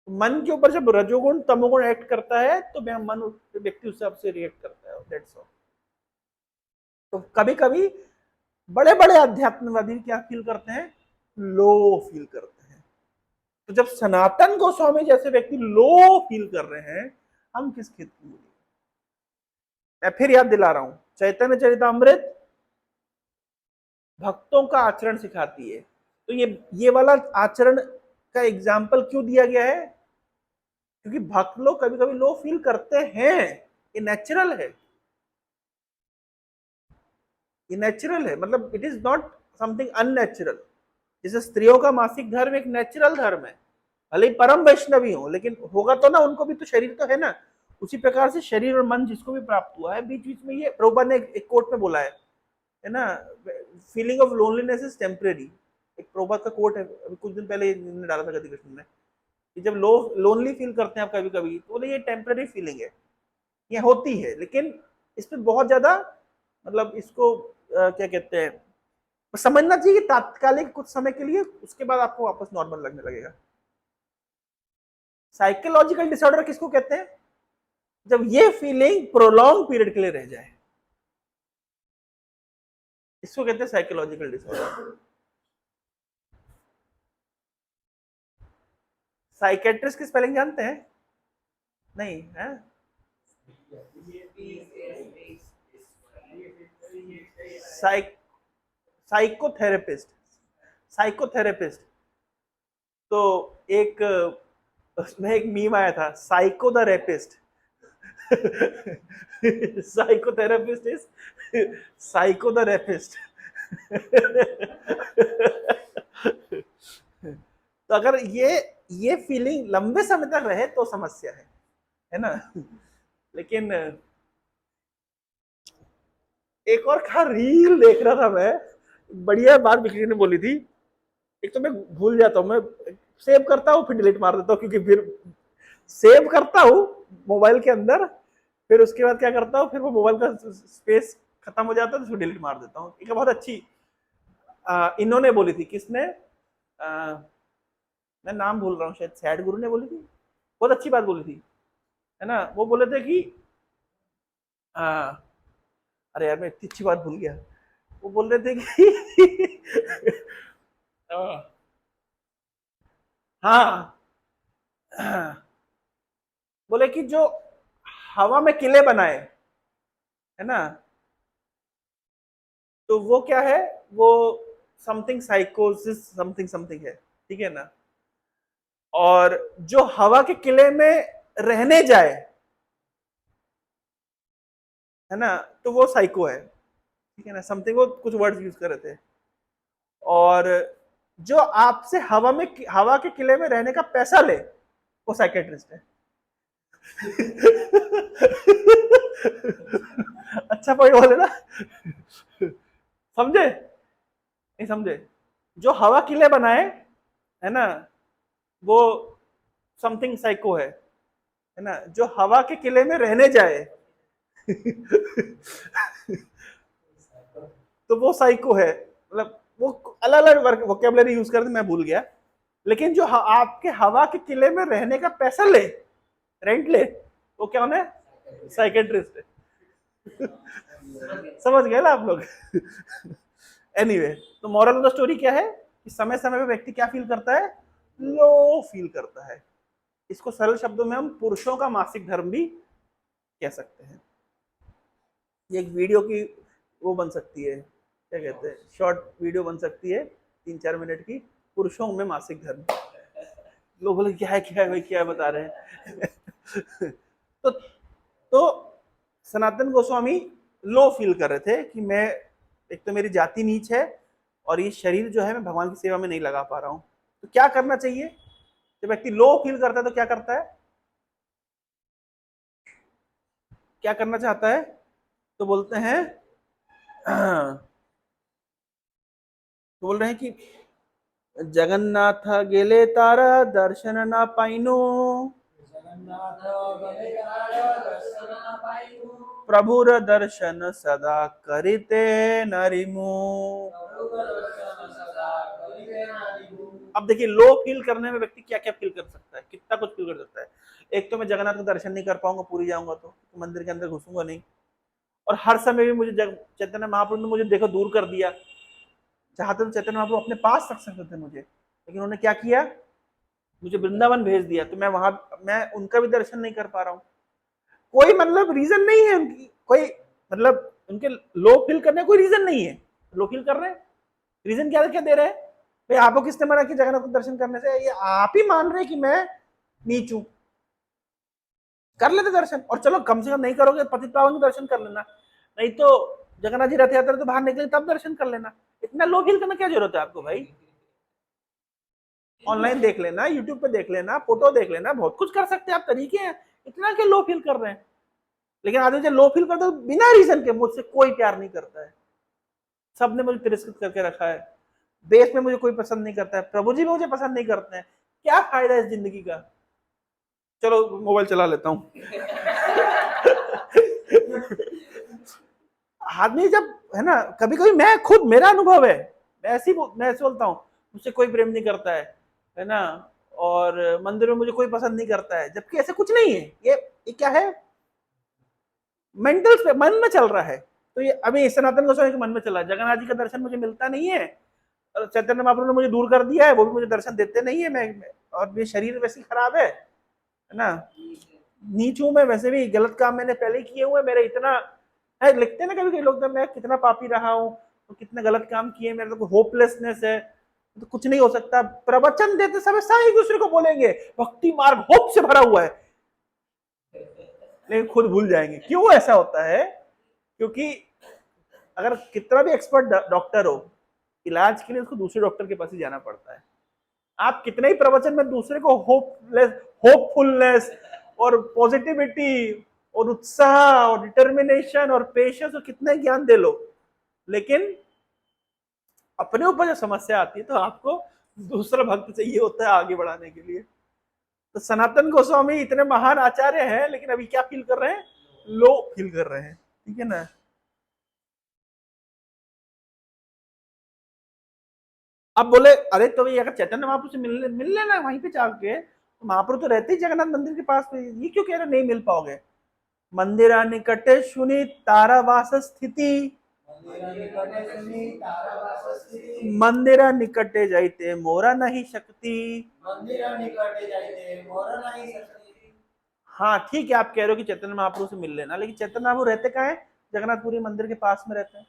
मन के ऊपर जब रजोगुण तमोगुण एक्ट करता है तो मन व्यक्ति उस हिसाब से रिएक्ट करता है। That's all. तो कभी कभी बड़े बड़े अध्यात्मवादी क्या फील करते हैं? लो फील करते हैं। तो जब सनातन गोस्वामी जैसे व्यक्ति लो फील कर रहे हैं, हम किस खेत की मूली? मैं फिर याद दिला रहा हूं, चैतन्य चरितामृत भक्तों का आचरण सिखाती है। तो ये वाला आचरण का एग्जाम्पल क्यों दिया गया है? क्योंकि भक्त लोग कभी कभी लो फील करते हैं, ये नेचुरल है। ये नेचुरल है, मतलब it is not something unnatural. जैसे स्त्रियों का मासिक धर्म एक नेचुरल धर्म है, भले ही परम वैष्णवी हो, लेकिन होगा तो ना, उनको भी तो शरीर तो है ना। उसी प्रकार से शरीर और मन जिसको भी प्राप्त हुआ है, बीच बीच में ये प्रभुपाद ने एक कोट में बोला है ना, feeling of loneliness is temporary. एक प्रभुपाद का कोट है, अभी कुछ दिन पहले इन्होंने डाला था गति कृष्ण ने, कि जब लोनली फील करते हैं आप कभी कभी, तो बोले ये टेम्परेरी फीलिंग है, ये होती है, लेकिन इसमें बहुत ज्यादा मतलब इसको क्या कहते हैं, समझना चाहिए कि तात्कालिक कुछ समय के लिए, उसके बाद आपको वापस नॉर्मल लगने लगेगा। साइकोलॉजिकल डिसऑर्डर किसको कहते हैं? जब ये फीलिंग प्रोलॉन्ग पीरियड के लिए रह जाए, इसको कहते हैं साइकोलॉजिकल डिसऑर्डर। साइकेट्रिस्ट की स्पेलिंग जानते हैं? नहीं है? Psychotherapist, psychotherapist. तो एक उसमें एक मीम आया था, psycho the rapist. Psychotherapist is psycho the rapist. तो अगर ये फीलिंग लंबे समय तक रहे तो समस्या है ना। लेकिन एक और खा रील देख रहा था मैं, बढ़िया बात बिक्री ने बोली थी। एक तो मैं भूल जाता हूँ, मैं सेव करता हूँ फिर डिलीट मार देता हूँ, क्योंकि फिर सेव करता हूँ मोबाइल के अंदर, फिर उसके बाद क्या करता हूँ, फिर वो मोबाइल का स्पेस खत्म हो जाता है तो फिर डिलीट मार देता हूँ। एक बहुत अच्छी इन्होंने बोली थी, किसने, मैं नाम भूल रहा हूँ, शायद सैड गुरु ने बोली थी, बहुत अच्छी बात बोली थी, है ना। वो बोले थे कि अरे यार मैं इतनी अच्छी बात भूल गया। वो बोल रहे थे कि हाँ, बोले कि जो हवा में किले बनाए, है ना, तो वो क्या है, वो समथिंग साइकोसिस समथिंग समथिंग है, ठीक है ना। और जो हवा के किले में रहने जाए, है ना, तो वो साइको है, ठीक है ना, समथिंग, वो कुछ वर्ड्स यूज कर रहे थे। और जो आपसे हवा के किले में रहने का पैसा ले, वो साइकेट्रिस्ट है। अच्छा पॉइंट बोले ना, समझे नहीं समझे? जो हवा किले बनाए, है ना, वो समथिंग साइको है ना। जो हवा के किले में रहने जाए तो वो साइको है। मतलब वो अलग अलग वोकेबलरी यूज करते, मैं भूल गया। लेकिन जो आपके हवा के किले में रहने का पैसा ले, रेंट ले, वो क्या है, साइकेट्रिस्ट है। समझ गए ना आप लोग? एनीवे, तो मॉरल ऑफ द स्टोरी क्या है कि समय समय पे व्यक्ति क्या फील करता है? लो फील करता है। इसको सरल शब्दों में हम पुरुषों का मासिक धर्म भी कह सकते हैं। ये एक वीडियो की वो बन सकती है, क्या कहते हैं, शॉर्ट वीडियो बन सकती है 3-4 मिनट की, पुरुषों में मासिक धर्म। लोग बोले क्या है भाई, क्या बता रहे हैं। तो सनातन गोस्वामी लो फील कर रहे थे कि मैं, एक तो मेरी जाति नीच है और ये शरीर जो है मैं भगवान की सेवा में नहीं लगा पा रहा हूं। तो क्या करना चाहिए? जब व्यक्ति लो फील करता है तो क्या करता है, क्या करना चाहता है? तो बोलते हैं तो बोल रहे हैं कि जगन्नाथ गेले तारा दर्शन ना पाइनो, प्रभुर दर्शन सदा करिते नरिमु। अब देखिए, लो फील करने में व्यक्ति क्या क्या फील कर सकता है, कितना कुछ फील कर सकता है। एक तो मैं जगन्नाथ का दर्शन नहीं कर पाऊंगा, पूरी जाऊंगा तो मंदिर के अंदर घुसूंगा नहीं, और हर समय भी मुझे चैतन्य महाप्रभु ने मुझे देखो दूर कर दिया। चाहते तो चैतन्य महाप्रभु अपने पास रख सकते थे मुझे, लेकिन उन्होंने क्या किया, मुझे वृंदावन भेज दिया। तो मैं वहां, मैं उनका भी दर्शन नहीं कर पा रहा हूँ। कोई मतलब रीजन नहीं है उनकी, कोई मतलब उनके लो फील करने कोई रीजन नहीं है। लो फील कर रहे हैं, रीजन क्या क्या दे रहे हैं? भाई आपको किसने मना कि जगन्नाथ को दर्शन करने से? ये आप ही मान रहे हैं कि मैं नीच हूं। कर लेते दर्शन, और चलो कम से कम नहीं करोगे पतित पावन के दर्शन कर लेना, नहीं तो जगन्नाथ जी रथ यात्रा तो बाहर निकले तब दर्शन कर लेना। इतना लो फील करना क्या जरूरत है आपको भाई? ऑनलाइन देख लेना, यूट्यूब पे देख लेना, फोटो देख लेना, बहुत कुछ कर सकते हैं आप, तरीके हैं। इतना क्या लो फील कर रहे हैं? लेकिन आदमी जब लो फील करता है तो बिना रीजन के मुझसे कोई प्यार नहीं करता है, सबने मुझे तिरस्कृत करके रखा है, देश में मुझे कोई पसंद नहीं करता है, प्रभु जी मुझे पसंद नहीं करते हैं, क्या फायदा है इस जिंदगी का? चलो मोबाइल चला लेता हूँ। आदमी जब, है ना, कभी कभी मैं खुद, मेरा अनुभव है, मैं ऐसे बोलता हूँ, मुझसे कोई प्रेम नहीं करता है ना, और मंदिर में मुझे कोई पसंद नहीं करता है, जबकि ऐसे कुछ नहीं है। ये क्या है, मेंटल मन में चल रहा है। तो ये अभी सनातन गोस्वामी के मन में चला है, जगन्नाथ जी का दर्शन मुझे मिलता नहीं है, और चैतन्य महाप्रभु ने मुझे दूर कर दिया है, वो भी मुझे दर्शन देते नहीं है, मैं और मेरे शरीर वैसे खराब है ना, नीच हूं मैं, वैसे भी गलत काम मैंने पहले किए हुए, मेरे इतना है, लिखते हैं ना कभी कभी लोग, मैं कितना पापी रहा हूँ, तो कितने गलत काम किए, मेरे तो होपलेसनेस है, तो कुछ नहीं हो सकता। प्रवचन देते समय सब एक दूसरे को बोलेंगे भक्ति मार्ग होप से भरा हुआ है, लेकिन खुद भूल जाएंगे। क्यों ऐसा होता है? क्योंकि अगर कितना भी एक्सपर्ट डॉक्टर हो, इलाज के लिए उसको दूसरे डॉक्टर के पास ही जाना पड़ता है। आप कितने ही प्रवचन में दूसरे को होपफुलनेस और पॉजिटिविटी और उत्साह और डिटर्मिनेशन और पेशेंस और कितने ज्ञान दे लो, लेकिन अपने ऊपर जो समस्या आती है तो आपको दूसरा भक्त चाहिए होता है आगे बढ़ाने के लिए। तो सनातन गोस्वामी इतने महान आचार्य हैं, लेकिन अभी क्या फील कर रहे हैं? लो फील कर रहे हैं, ठीक है ना। अब बोले अरे तो ये अगर चैतन्य महाप्रभु से मिल लेना वहीं पे जाके, तो महाप्रभु तो रहते ही जगन्नाथ मंदिर के पास में, ये क्यों कह रहे नहीं मिल पाओगे? मंदिरा निकटे सुनी तारावास स्थिति, मंदिरा निकटे जाइते मोरा नहीं शक्ति। हाँ ठीक है, आप कह रहे हो कि चैतन्य महाप्रभु से मिल लेना, लेकिन चैतन्य महाप्रभु रहते कहाँ है? जगन्नाथपुरी मंदिर के पास में रहते हैं,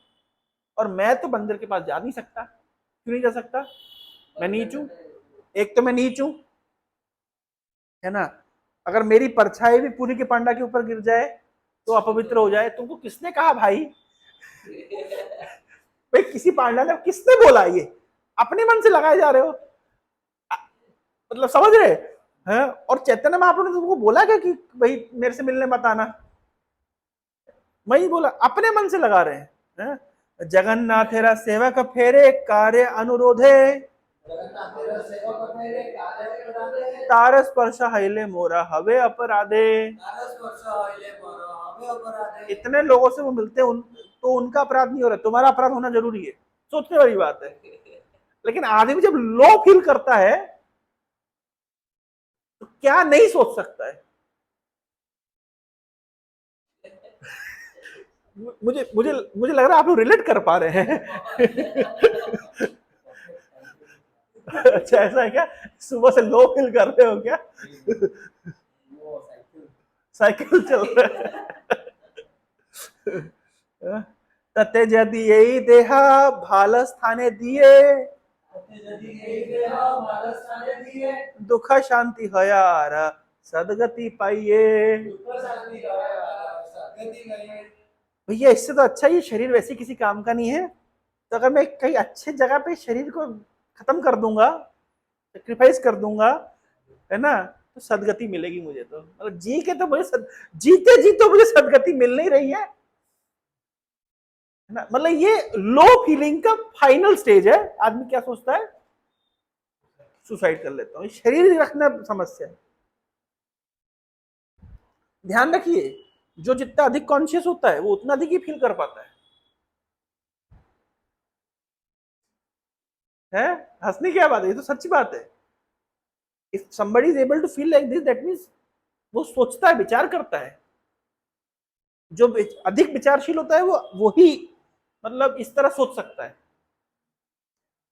और मैं तो मंदिर के पास जा नहीं सकता। क्यों नहीं जा सकता? मैं नीच हूं, एक तो मैं नीच हूं, है ना, अगर मेरी परछाई भी पूरी के पांडा के ऊपर गिर जाए तो अपवित्र हो जाए। तुमको किसने कहा भाई? भाई किसी पांडा ने, किसने बोला? ये अपने मन से लगाए जा रहे हो, मतलब समझ रहे हैं? और चैतन्य महाप्रभु ने तुमको बोला क्या कि भाई मेरे से मिलने मत आना? मैं बोला, अपने मन से लगा रहे हैं। जगन्नाथेरा सेवक फेरे कार्य अनुरोधे, तार स्पर्श हिले मोरा हवे अपराधे। इतने लोगों से वो मिलते हैं, तो उनका अपराध नहीं हो रहा, तुम्हारा अपराध होना जरूरी है। सोचने वाली बात है। लेकिन आदमी जब लो फील करता है तो क्या नहीं सोच सकता है? मुझे मुझे मुझे लग रहा है आप लोग रिलेट कर पा रहे हैं। अच्छा ऐसा है क्या? सुबह से लो फील कर रहे हो क्या? साइकिल चल रहा है। तते यदि यही देहा भाल स्थाने दिए, दुख शांति हयार सदगति पाइये। भैया इससे तो अच्छा ये शरीर वैसे किसी काम का नहीं है, तो अगर मैं कहीं अच्छे जगह पे शरीर को खत्म कर दूंगा, सेक्रीफाइस कर दूंगा, है ना, तो सदगति मिलेगी मुझे। तो मतलब जी के तो मुझे जीते जी तो मुझे सदगति मिल नहीं रही है ना। मतलब ये लो फीलिंग का फाइनल स्टेज है। आदमी क्या सोचता है, सुसाइड कर लेता हूँ। शरीर रखना समस्या है। ध्यान रखिए, जो जितना अधिक कॉन्शियस होता है वो उतना अधिक ही फील कर पाता है। हंसने की क्या बात है, ये तो सच्ची बात है। If somebody is able to feel like this, that means वो सोचता है, विचार करता है। जो अधिक विचारशील होता है वो ही मतलब इस तरह सोच सकता है।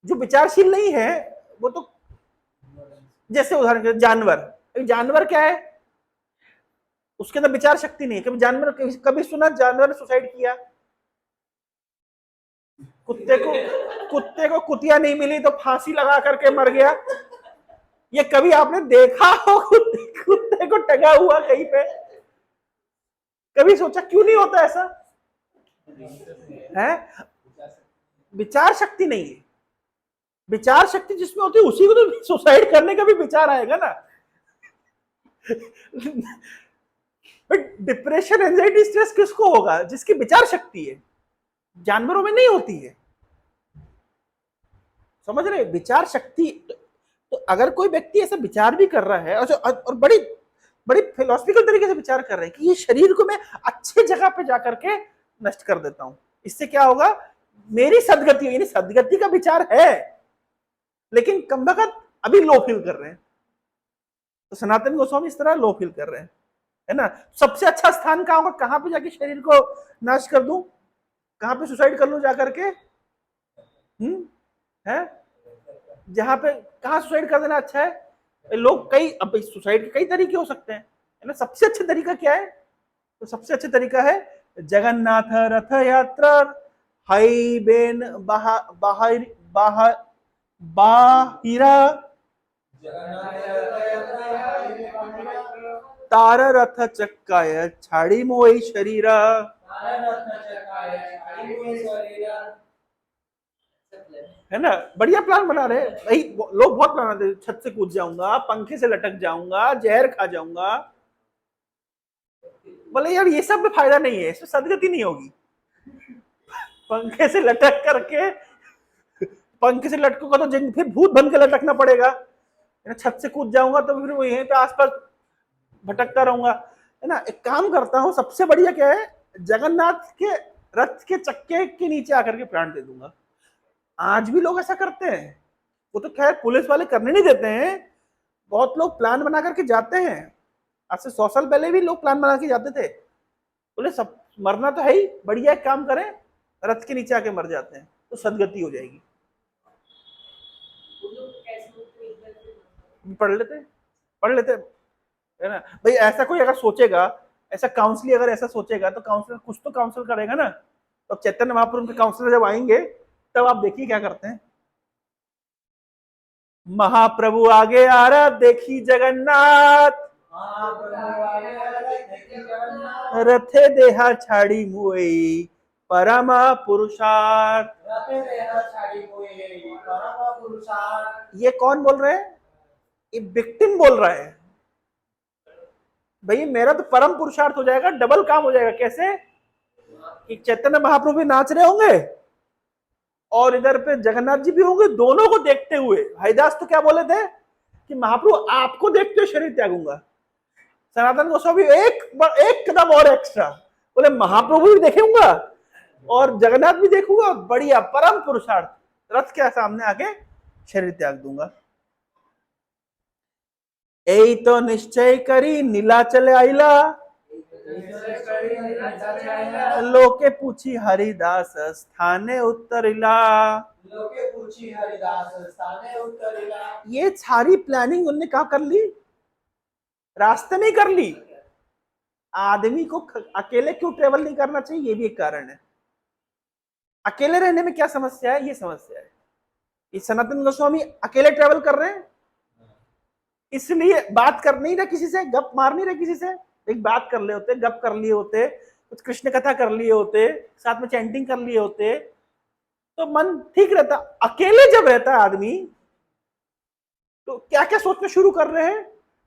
जो विचारशील नहीं है वो तो, जैसे उदाहरण के जानवर, जानवर क्या है, उसके अंदर विचार शक्ति नहीं है। कभी जानवर, कभी सुना जानवर ने सुसाइड किया? कुत्ते को कुतिया नहीं मिली तो फांसी लगा करके मर गया। ये कभी आपने देखा हो कुत्ते को टंगा हुआ कहीं पे? कभी सोचा क्यों नहीं होता ऐसा है? विचार शक्ति नहीं है। विचार शक्ति जिसमें होती है उसी को तो सुसाइड करने का भी विचार आएगा ना। बट डिप्रेशन, एंजाइटी, स्ट्रेस किसको होगा? जिसकी विचार शक्ति है। जानवरों में नहीं होती है। समझ रहे? विचार शक्ति। तो अगर कोई व्यक्ति ऐसा विचार भी कर रहा है और बड़ी बड़ी फिलोसफिकल तरीके से विचार कर रहे हैं कि ये शरीर को मैं अच्छे जगह पे जाकर के नष्ट कर देता हूं, इससे क्या होगा, मेरी सदगति, यानी सदगति का विचार है, लेकिन कम वक्त अभी लो फील कर रहे हैं। तो सनातन गोस्वामी इस तरह लो फील कर रहे हैं, है ना। सबसे अच्छा स्थान कहाँ होगा, कहां पे जाके शरीर को नाश कर दूं, कहां पे सुसाइड कर लूं जाकर के? है जहां पे, कहां सुसाइड कर देना अच्छा है? लोग कई, अब सुसाइड के कई तरीके हो सकते हैं, है ना। सबसे अच्छा तरीका क्या है? तो सबसे अच्छा तरीका है जगन्नाथ रथ यात्रा हाई बेन बाहिरा तार रथ चक्काय छाड़ी मोई शरीरा। है ना, बढ़िया प्लान बना रहे भाई लोग, बहुत प्लान बनाते, छत से कूद जाऊंगा, पंखे से लटक जाऊंगा, जहर खा जाऊंगा। बोले यार ये सब में फायदा नहीं है, इसमें सदगति नहीं होगी। पंखे से लटक करके, पंखे से लटकूंगा तो फिर भूत बन के लटकना पड़ेगा। छत से कूद जाऊंगा तो फिर वो यहीं पे आसपास भटकता रहूंगा, है ना। एक काम करता हूँ, सबसे बढ़िया क्या है, जगन्नाथ के रथ के चक्के के नीचे आकर के प्राण दे दूंगा। आज भी लोग ऐसा करते हैं। वो तो खैर पुलिस वाले करने नहीं देते हैं, बहुत लोग प्लान बना करके जाते हैं। आज से 100 साल पहले भी लोग प्लान बना के जाते थे। बोले सब मरना तो है ही, बढ़िया काम करें, रथ के नीचे आके मर जाते हैं तो सदगति हो जाएगी। पढ़ लेते है ना भाई। ऐसा कोई अगर सोचेगा, ऐसा काउंसलर अगर ऐसा सोचेगा तो काउंसलर कुछ तो काउंसिल करेगा ना। तो चैतन्य महाप्रभु के काउंसलर जब आएंगे तब आप देखिए क्या करते हैं। महाप्रभु आगे आ रहा देखी जगन्नाथ, रथे देहा छाड़ी मुई परमा पुरुषार्थ। ये कौन बोल रहे हैं? ये विक्टिम बोल रहा है। भाई मेरा तो परम पुरुषार्थ हो जाएगा, डबल काम हो जाएगा। कैसे? कि चैतन्य महाप्रभु भी नाच रहे होंगे और इधर पे जगन्नाथ जी भी होंगे, दोनों को देखते हुए। हरिदास तो क्या बोले थे कि महाप्रभु आपको देखते हुए शरीर त्यागूंगा। सनातन गोस्वामी एक कदम और एक्स्ट्रा बोले, महाप्रभु भी देखूंगा और जगन्नाथ भी देखूंगा, बढ़िया परम पुरुषार्थ, रथ के सामने आके शरीर त्याग दूंगा। यही तो निश्चय करी नीलाचल आइला, लोके पूछी हरिदास स्थाने उत्तरिला। ये सारी प्लानिंग उनने कहा कर ली, रास्ते में कर ली। आदमी को अकेले क्यों ट्रेवल नहीं करना चाहिए, ये भी एक कारण है। अकेले रहने में क्या समस्या है? ये समस्या है ये सनातन गोस्वामी अकेले ट्रेवल कर रहे हैं, इसलिए बात कर नहीं रहे किसी से, गप मार नहीं रहे किसी से, एक बात कर लिए होते, गप कर लिए होते, कुछ कृष्ण कथा कर लिए होते, साथ में चैंटिंग कर लिए होते, तो मन ठीक रहता। अकेले जब रहता है आदमी तो क्या क्या सोचना शुरू कर रहे हैं,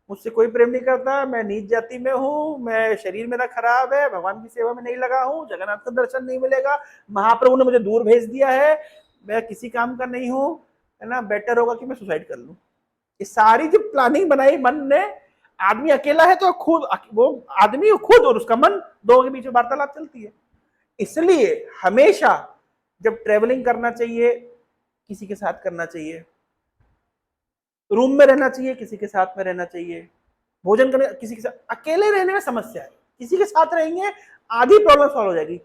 मुझसे कोई प्रेम नहीं करता, मैं नीच जाति में हूँ, मैं शरीर मेरा खराब है, भगवान की सेवा में नहीं लगा हूँ, जगन्नाथ का दर्शन नहीं मिलेगा, महाप्रभु ने मुझे दूर भेज दिया है, मैं किसी काम का नहीं हूँ, है ना, बेटर होगा कि मैं सुसाइड कर लूं। ये सारी जो प्लानिंग बनाई मन ने, आदमी अकेला है तो खुद वो आदमी खुद और उसका मन, दो के बीच में वार्तालाप चलती है। इसलिए हमेशा जब ट्रेवलिंग करना चाहिए किसी के साथ करना चाहिए, रूम में रहना चाहिए किसी के साथ में रहना चाहिए, भोजन करने किसी के साथ, अकेले रहने में समस्या है, किसी के साथ रहेंगे आधी प्रॉब्लम सॉल्व हो जाएगी।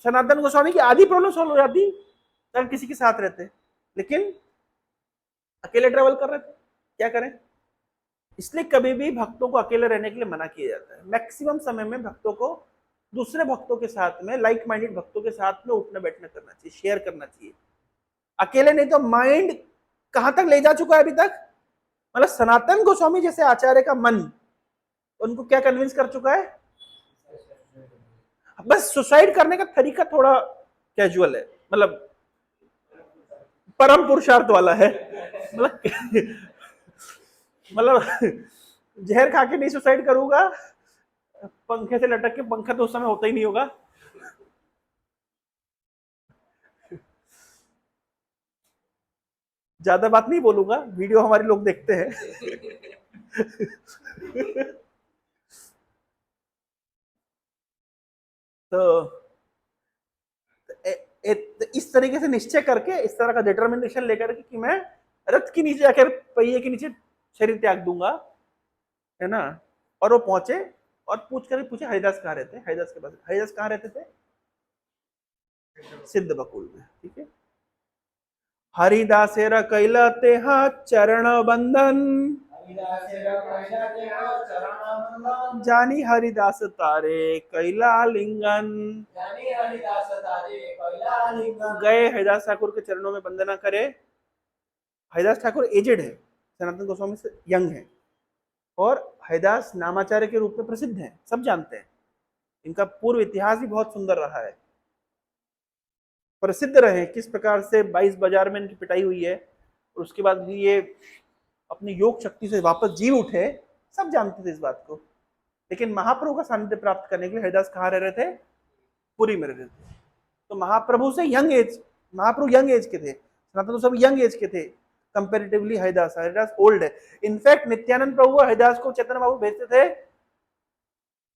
सनातन गोस्वामी की आधी प्रॉब्लम सॉल्व हो जाती अगर किसी के साथ रहते, लेकिन अकेले ट्रेवल कर रहे थे, क्या करें। इसलिए कभी भी भक्तों को अकेले रहने के लिए मना किया जाता है। मैक्सिमम समय में भक्तों को दूसरे भक्तों के साथ में, लाइक माइंडेड भक्तों के साथ में उठना बैठना करना चाहिए, शेयर करना चाहिए। अकेले नहीं तो माइंड कहां तक ले जा चुका है अभी तक, मतलब सनातन गोस्वामी जैसे आचार्य का मन उनको क्या कन्विंस कर चुका है, बस सुसाइड करने का तरीका थोड़ा कैजुअल है, मतलब परम पुरुषार्थ वाला है, मतलब मतलब जहर खा के नहीं सुसाइड करूंगा, पंखे से लटक के, पंखा तो उस समय होता ही नहीं होगा, ज्यादा बात नहीं बोलूंगा, वीडियो हमारे लोग देखते हैं। तो इस तरीके से निश्चय करके, इस तरह का डिटर्मिनेशन लेकर के कि मैं रथ के नीचे आकर पहिए के नीचे शरीर त्याग दूंगा, है ना। और वो पहुंचे और पूछे हरिदास कहाँ रहते, हरिदास के पास, हरिदास कहाँ रहते थे, सिद्ध बकुल में, ठीक है। हरिदासेरा कैला तेहा चरण बंधन, जानी हरिदास तारे कैला लिंगन, गए हरिदास ठाकुर के चरणों में वंदना करे। हरिदास ठाकुर एजेड है, सनातन गोस्वामी से यंग है, और हरिदास नामाचार्य के रूप में प्रसिद्ध हैं, सब जानते हैं, इनका पूर्व इतिहास भी बहुत सुंदर रहा है, प्रसिद्ध रहे किस प्रकार से 22 बाजार में इनकी पिटाई हुई है, और उसके बाद भी ये अपनी योग शक्ति से वापस जी उठे, सब जानते थे इस बात को। लेकिन महाप्रभु का सानिध्य प्राप्त करने के लिए हरिदास कहाँ रह रहे थे, पुरी में रह रहे थे। तो महाप्रभु से यंग एज, महाप्रभु यंग एज के थे, सनातन सब यंग एज के थे कंपेरेटिवली, हरिदास हरिदास ओल्ड है। इनफैक्ट नित्यानंद प्रभु हरिदास को चैतन्य बाबू भेजते थे,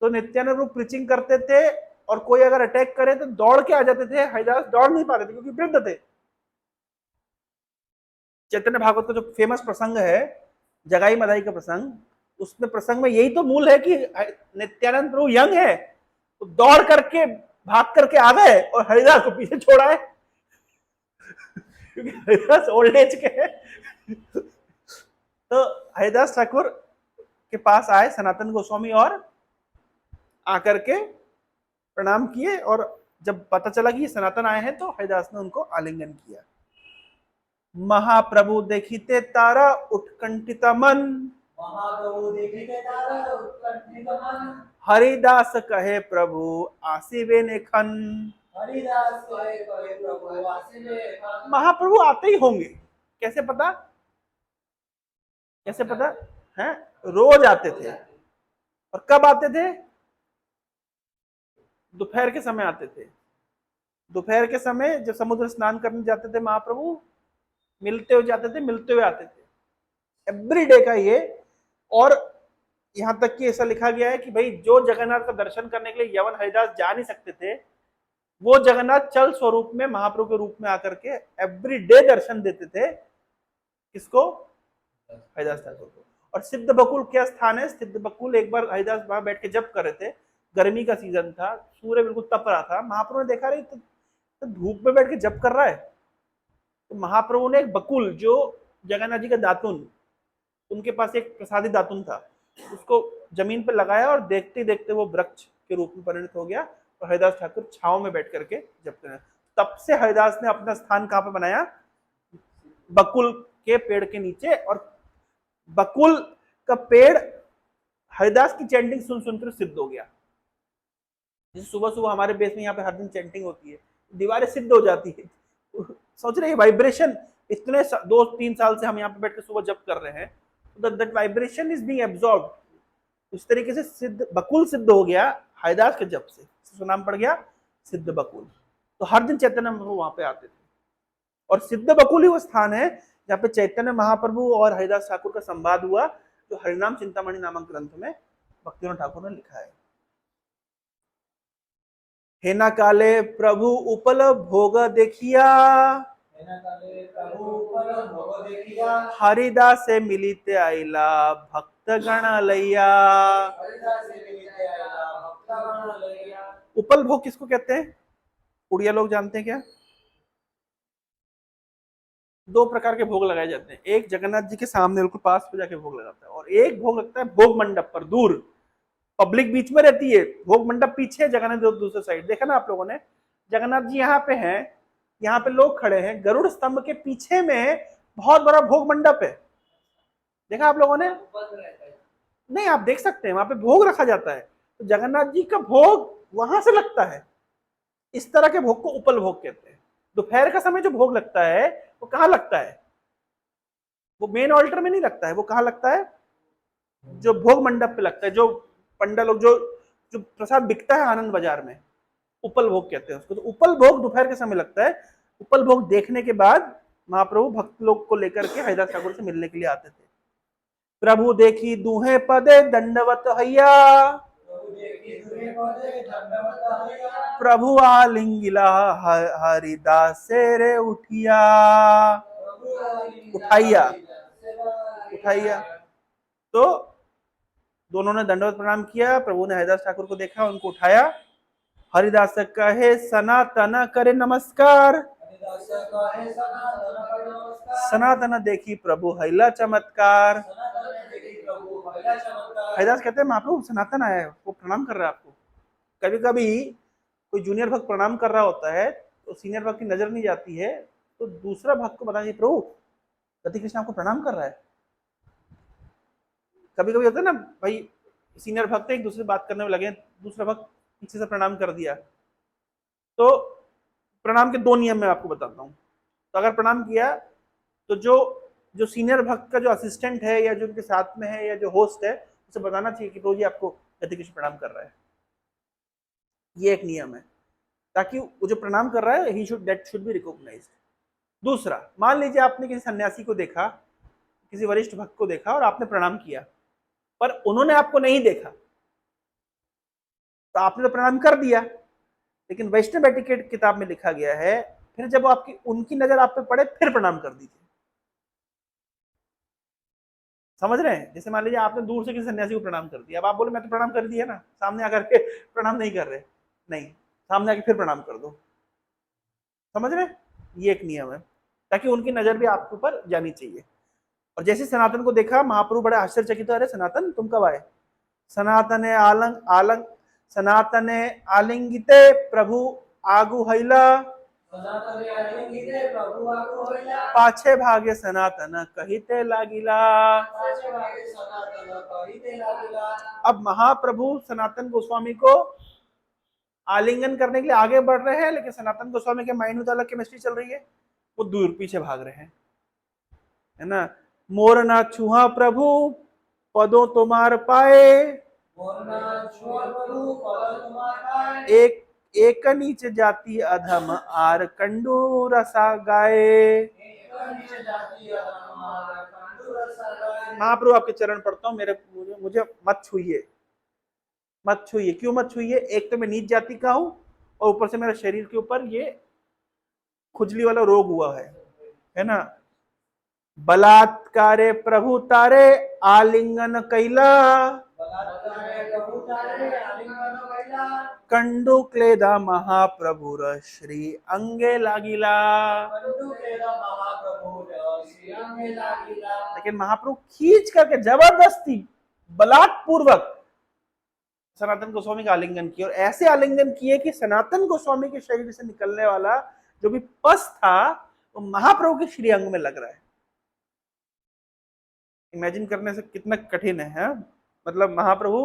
तो नित्यानंद प्रभु प्रीचिंग करते थे, और कोई अगर अटैक करे तो दौड़ के आ जाते थे, हरिदास दौड़ नहीं पाते थे क्योंकि वृद्ध थे। चैतन्य भागवत का जो फेमस प्रसंग है, जगाई मदाई का प्रसंग, उसमें प्रसंग में यही तो मूल है कि नित्यानंद प्रभु यंग है, तो दौड़ करके भाग करके आ गए और हरिदास को पीछे छोड़ा है, क्योंकि हरिदास ओल्ड एज के हैं। तो हरिदास ठाकुर के पास आए सनातन गोस्वामी, और आकर के प्रणाम किए, और जब पता चला कि ये सनातन आए हैं तो हरिदास ने उनको आलिंगन किया। महाप्रभु देखिते तारा उत्कंठित मन, महाप्रभु देखिते तारा उत्कंठित मन, हरिदास कहे प्रभु आसिवे नेखन, हरिदास कहे प्रभु आसिवे नेखन। महाप्रभु आते ही होंगे, कैसे पता, कैसे पता है, रोज आते थे। और कब आते थे, दोपहर के समय आते थे। दोपहर के समय जब समुद्र स्नान करने जाते थे महाप्रभु, मिलते हुए जाते थे, मिलते हुए आते थे, एवरी डे का ये। और यहां तक कि ऐसा लिखा गया है कि भाई जो जगन्नाथ का दर्शन करने के लिए यवन हरिदास जा नहीं सकते थे, वो जगन्नाथ चल स्वरूप में महाप्रभु के रूप में आकर के एवरी डे दर्शन देते थे, किसको, हरिदास ठाकुर को। और सिद्ध बकुल क्या स्थान है, सिद्ध बकुल एक बार हरिदास वहां बैठ के जप कर रहे थे, गर्मी का सीजन था, सूर्य बिल्कुल तप रहा था, महाप्रभु ने देखा रही तो धूप में बैठ के जप कर रहा है, तो महाप्रभु ने एक बकुल, जो जगन्नाथ जी का दातुन, उनके पास एक प्रसादी दातुन था, उसको जमीन पर लगाया, और देखते देखते वो वृक्ष के रूप में परिणत हो गया, और हरिदास ठाकुर छाव में बैठ करके जप कर रहे। तब से हरिदास ने अपना स्थान कहाँ पे बनाया, बकुल के पेड़ के नीचे, और बकुल का पेड़ हरिदास की चैंटिंग सुन सुनकर सिद्ध हो गया। जैसे सुबह सुबह हमारे बेस में यहाँ पे हर दिन चैंटिंग होती है, दीवारें सिद्ध हो जाती है। सोच रहे हैं वाइब्रेशन, इतने 2-3 साल से हम यहाँ पे बैठ के सुबह जप कर रहे हैं, that vibration is being absorbed. उस तरीके से सिद्ध बकुल सिद्ध हो गया हरिदास के जप से, इसका नाम पड़ गया सिद्ध बकुल। तो हर दिन चैतन्य महाप्रभु वहां पे आते थे, और सिद्ध बकुल ही वो स्थान है जहाँ पे चैतन्य महाप्रभु और हरिदास ठाकुर का संवाद हुआ, जो हरिनाम चिंतामणि नामक ग्रंथ में भक्तिविनोद ठाकुर ने लिखा है। हेना काले प्रभु उपल भोग देखिया, हरिदास से मिलित आइला भक्त गण लैया। उपल भोग किसको कहते हैं, उड़िया लोग जानते हैं क्या? 2 प्रकार के भोग लगाए जाते हैं, एक जगन्नाथ जी के सामने बिल्कुल पास पे जाके भोग लगाता है, और एक भोग लगता है भोग मंडप पर दूर, पब्लिक बीच में रहती है, भोग मंडप पीछे, जगन्नाथ दूसरे साइड। देखा ना आप लोगों ने, जगन्नाथ जी यहाँ पे हैं, यहाँ पे लोग खड़े हैं, गरुड़ स्तंभ के पीछे में बहुत बड़ा भोग मंडप है, देखा आप लोगों ने? नहीं, आप देख सकते हैं वहां पे भोग रखा जाता है, तो जगन्नाथ जी का भोग वहां से लगता है। इस तरह के भोग को उपल भोग कहते हैं। दोपहर का समय जो भोग लगता है वो कहाँ लगता है? वो मेन ऑल्टर में नहीं लगता है, वो कहाँ लगता है? जो भोग मंडप पे लगता है, जो पंडा लोग जो जो प्रसाद बिकता है आनंद बाजार में, उपल भोग कहते हैं उसको। तो उपल भोग दोपहर के समय लगता है। उपल भोग देखने के बाद महाप्रभु भक्त लोग को लेकर के हरिदास ठाकुर से मिलने के लिए आते थे। प्रभु देखी दूहे पदे दंडवत हैया, प्रभु आलिंगिला हरिदास रे उठिया, उठाइया, उठाइया। तो दोनों ने दंडवत प्रणाम किया, प्रभु ने हरिदास ठाकुर को देखा, उनको उठाया। हरिदास कहे सनातन करे नमस्कार, सनातन देखी प्रभु हैला चमत्कार। हरिदास कहते हैं महाप्रभु सनातन आया है, वो प्रणाम कर रहा है आपको। कभी कभी कोई जूनियर भक्त प्रणाम कर रहा होता है तो सीनियर भक्त की नजर नहीं जाती है, तो दूसरा भक्त को बताइए प्रभु गति कृष्ण आपको प्रणाम कर रहा है। कभी कभी होता है ना भाई, सीनियर भक्त एक दूसरे बात करने में लगे, दूसरा भक्त पीछे से प्रणाम कर दिया। तो प्रणाम के 2 नियम मैं आपको बताता हूँ। तो अगर प्रणाम किया तो जो जो सीनियर भक्त का जो असिस्टेंट है या जो उनके साथ में है या जो होस्ट है, उसे बताना चाहिए कि प्रभु जी आपको गति कृष्ण प्रणाम कर रहा है। ये एक नियम है, ताकि वो जो प्रणाम कर रहा है he should that should be recognised. दूसरा, मान लीजिए आपने किसी सन्यासी को देखा, किसी वरिष्ठ भक्त को देखा और आपने प्रणाम किया, पर उन्होंने आपको नहीं देखा, तो आपने तो प्रणाम कर दिया, लेकिन वैष्णव एटिकेट किताब में लिखा गया है फिर जब आपकी उनकी नजर आप पे पड़े फिर प्रणाम कर दीजिए। समझ रहे हैं? जैसे मान लीजिए आपने दूर से किसी सन्यासी को प्रणाम कर दिया, अब आप बोले मैं तो प्रणाम कर दिया ना, सामने आकर के प्रणाम नहीं कर रहे, नहीं, सामने आके फिर प्रणाम कर दो। समझ रहे? ये एक नियम है, ताकि उनकी नजर भी आपके ऊपर जानी चाहिए। और जैसे सनातन को देखा, महाप्रभु बड़े आश्चर्यचकित, अरे सनातन तुम कब आए? सनातन आलंग आलंग सनातन आलिंगिते प्रभु आगु हैला, पाछे भागे सनातन कहिते लागिला। अब महाप्रभु सनातन गोस्वामी को आलिंगन करने के लिए आगे बढ़ रहे हैं, लेकिन सनातन गोस्वामी के माइंड में अलग केमिस्ट्री चल रही है, वो दूर पीछे भाग रहे हैं, है ना। मोर ना छुहा प्रभु पदों तुम्हार पाए, एक एक नीचे जाती अधम आर कंडू रसा गाए। महाप्रभु आपके चरण पढ़ता हूँ, मेरे मुझे मत छुइए, मत छुइए। क्यों मत छुइए? एक तो मैं नीच जाति का हूं, और ऊपर से मेरे शरीर के ऊपर ये खुजली वाला रोग हुआ है ना। बलात्कारे प्रभु तारे आलिंगन कैला, कंडू क्लेदा महाप्रभुर श्री अंगे लागिला। लेकिन महाप्रभु खींच करके जबरदस्ती बलात्पूर्वक सनातन गोस्वामी का आलिंगन किया, और ऐसे आलिंगन किए कि सनातन गोस्वामी के शरीर से निकलने वाला जो भी पस था तो महाप्रभु के श्री अंग में लग रहा है। इमेजिन करने से कितना कठिन है? मतलब महाप्रभु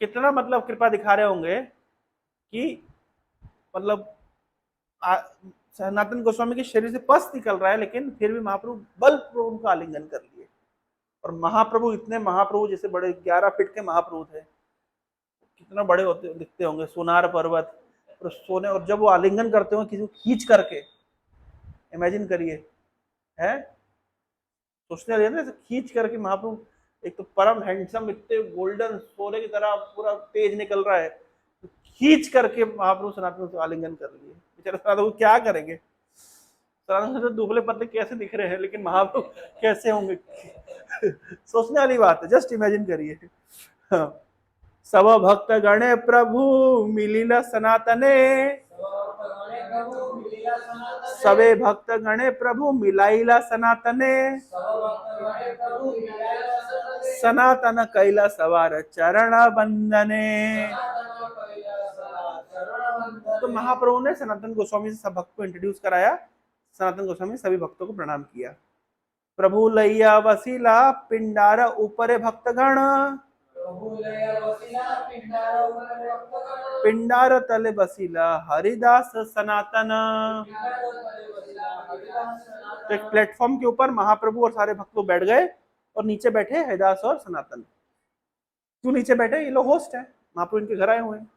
कितना मतलब कृपा दिखा रहे होंगे कि मतलब सनातन गोस्वामी के शरीर से पस निकल रहा है, लेकिन फिर भी महाप्रभु बलपूर्वक उनका आलिंगन कर लिए। और महाप्रभु इतने महाप्रभु जैसे बड़े 11 फीट के महाप्रभु थे, कितना बड़े होते दिखते होंगे, सोनार पर्वत और सोने, और जब वो आलिंगन करते होंगे किसी को खींच करके, इमेजिन करिए, है सोचने वाली है ना, खींच करके महाप्रभु, एक तो परम हैंडसम, इतने गोल्डन सोने की तरह पूरा तेज निकल रहा है, तो खींच करके महाप्रभु सनातन से आलिंगन कर लिए। बेचारे सनातन को क्या करेंगे? सनातन से दुबले पतले कैसे दिख रहे हैं, लेकिन महाप्रभु कैसे होंगे? सोचने वाली बात है, जस्ट इमेजिन करिए। हाँ। सब भक्त गणे प्रभु मिलिला सनातने, सबे भक्त गणे प्रभु मिलाइला सनातने, सनातन कैला सवार चरण बंदने। तो महाप्रभु ने सनातन गोस्वामी से सब भक्त को इंट्रोड्यूस कराया। सनातन गोस्वामी सभी भक्तों को प्रणाम किया। प्रभु लैया वसीला पिंडार ऊपर भक्तगण, पिंडार तले बसीला हरिदास सनातन। तो एक प्लेटफॉर्म के ऊपर महाप्रभु और सारे भक्त लोग बैठ गए और नीचे बैठे हरिदास और सनातन। क्यों नीचे बैठे? ये लोग होस्ट है, महाप्रभु इनके घर आए हुए हैं।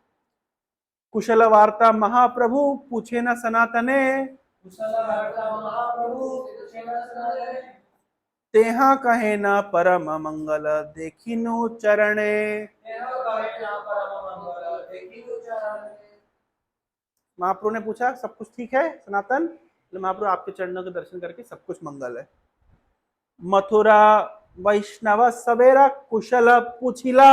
कुशल वार्ता महाप्रभु पूछे न सनातने, तेहा कहे न परम मंगल देखिनु चरणे। महाप्रभु ने पूछा सब कुछ ठीक है सनातन? महाप्रभु आपके चरणों के दर्शन करके सब कुछ मंगल है। मथुरा वैष्णव सवेरा कुशल पूछिला,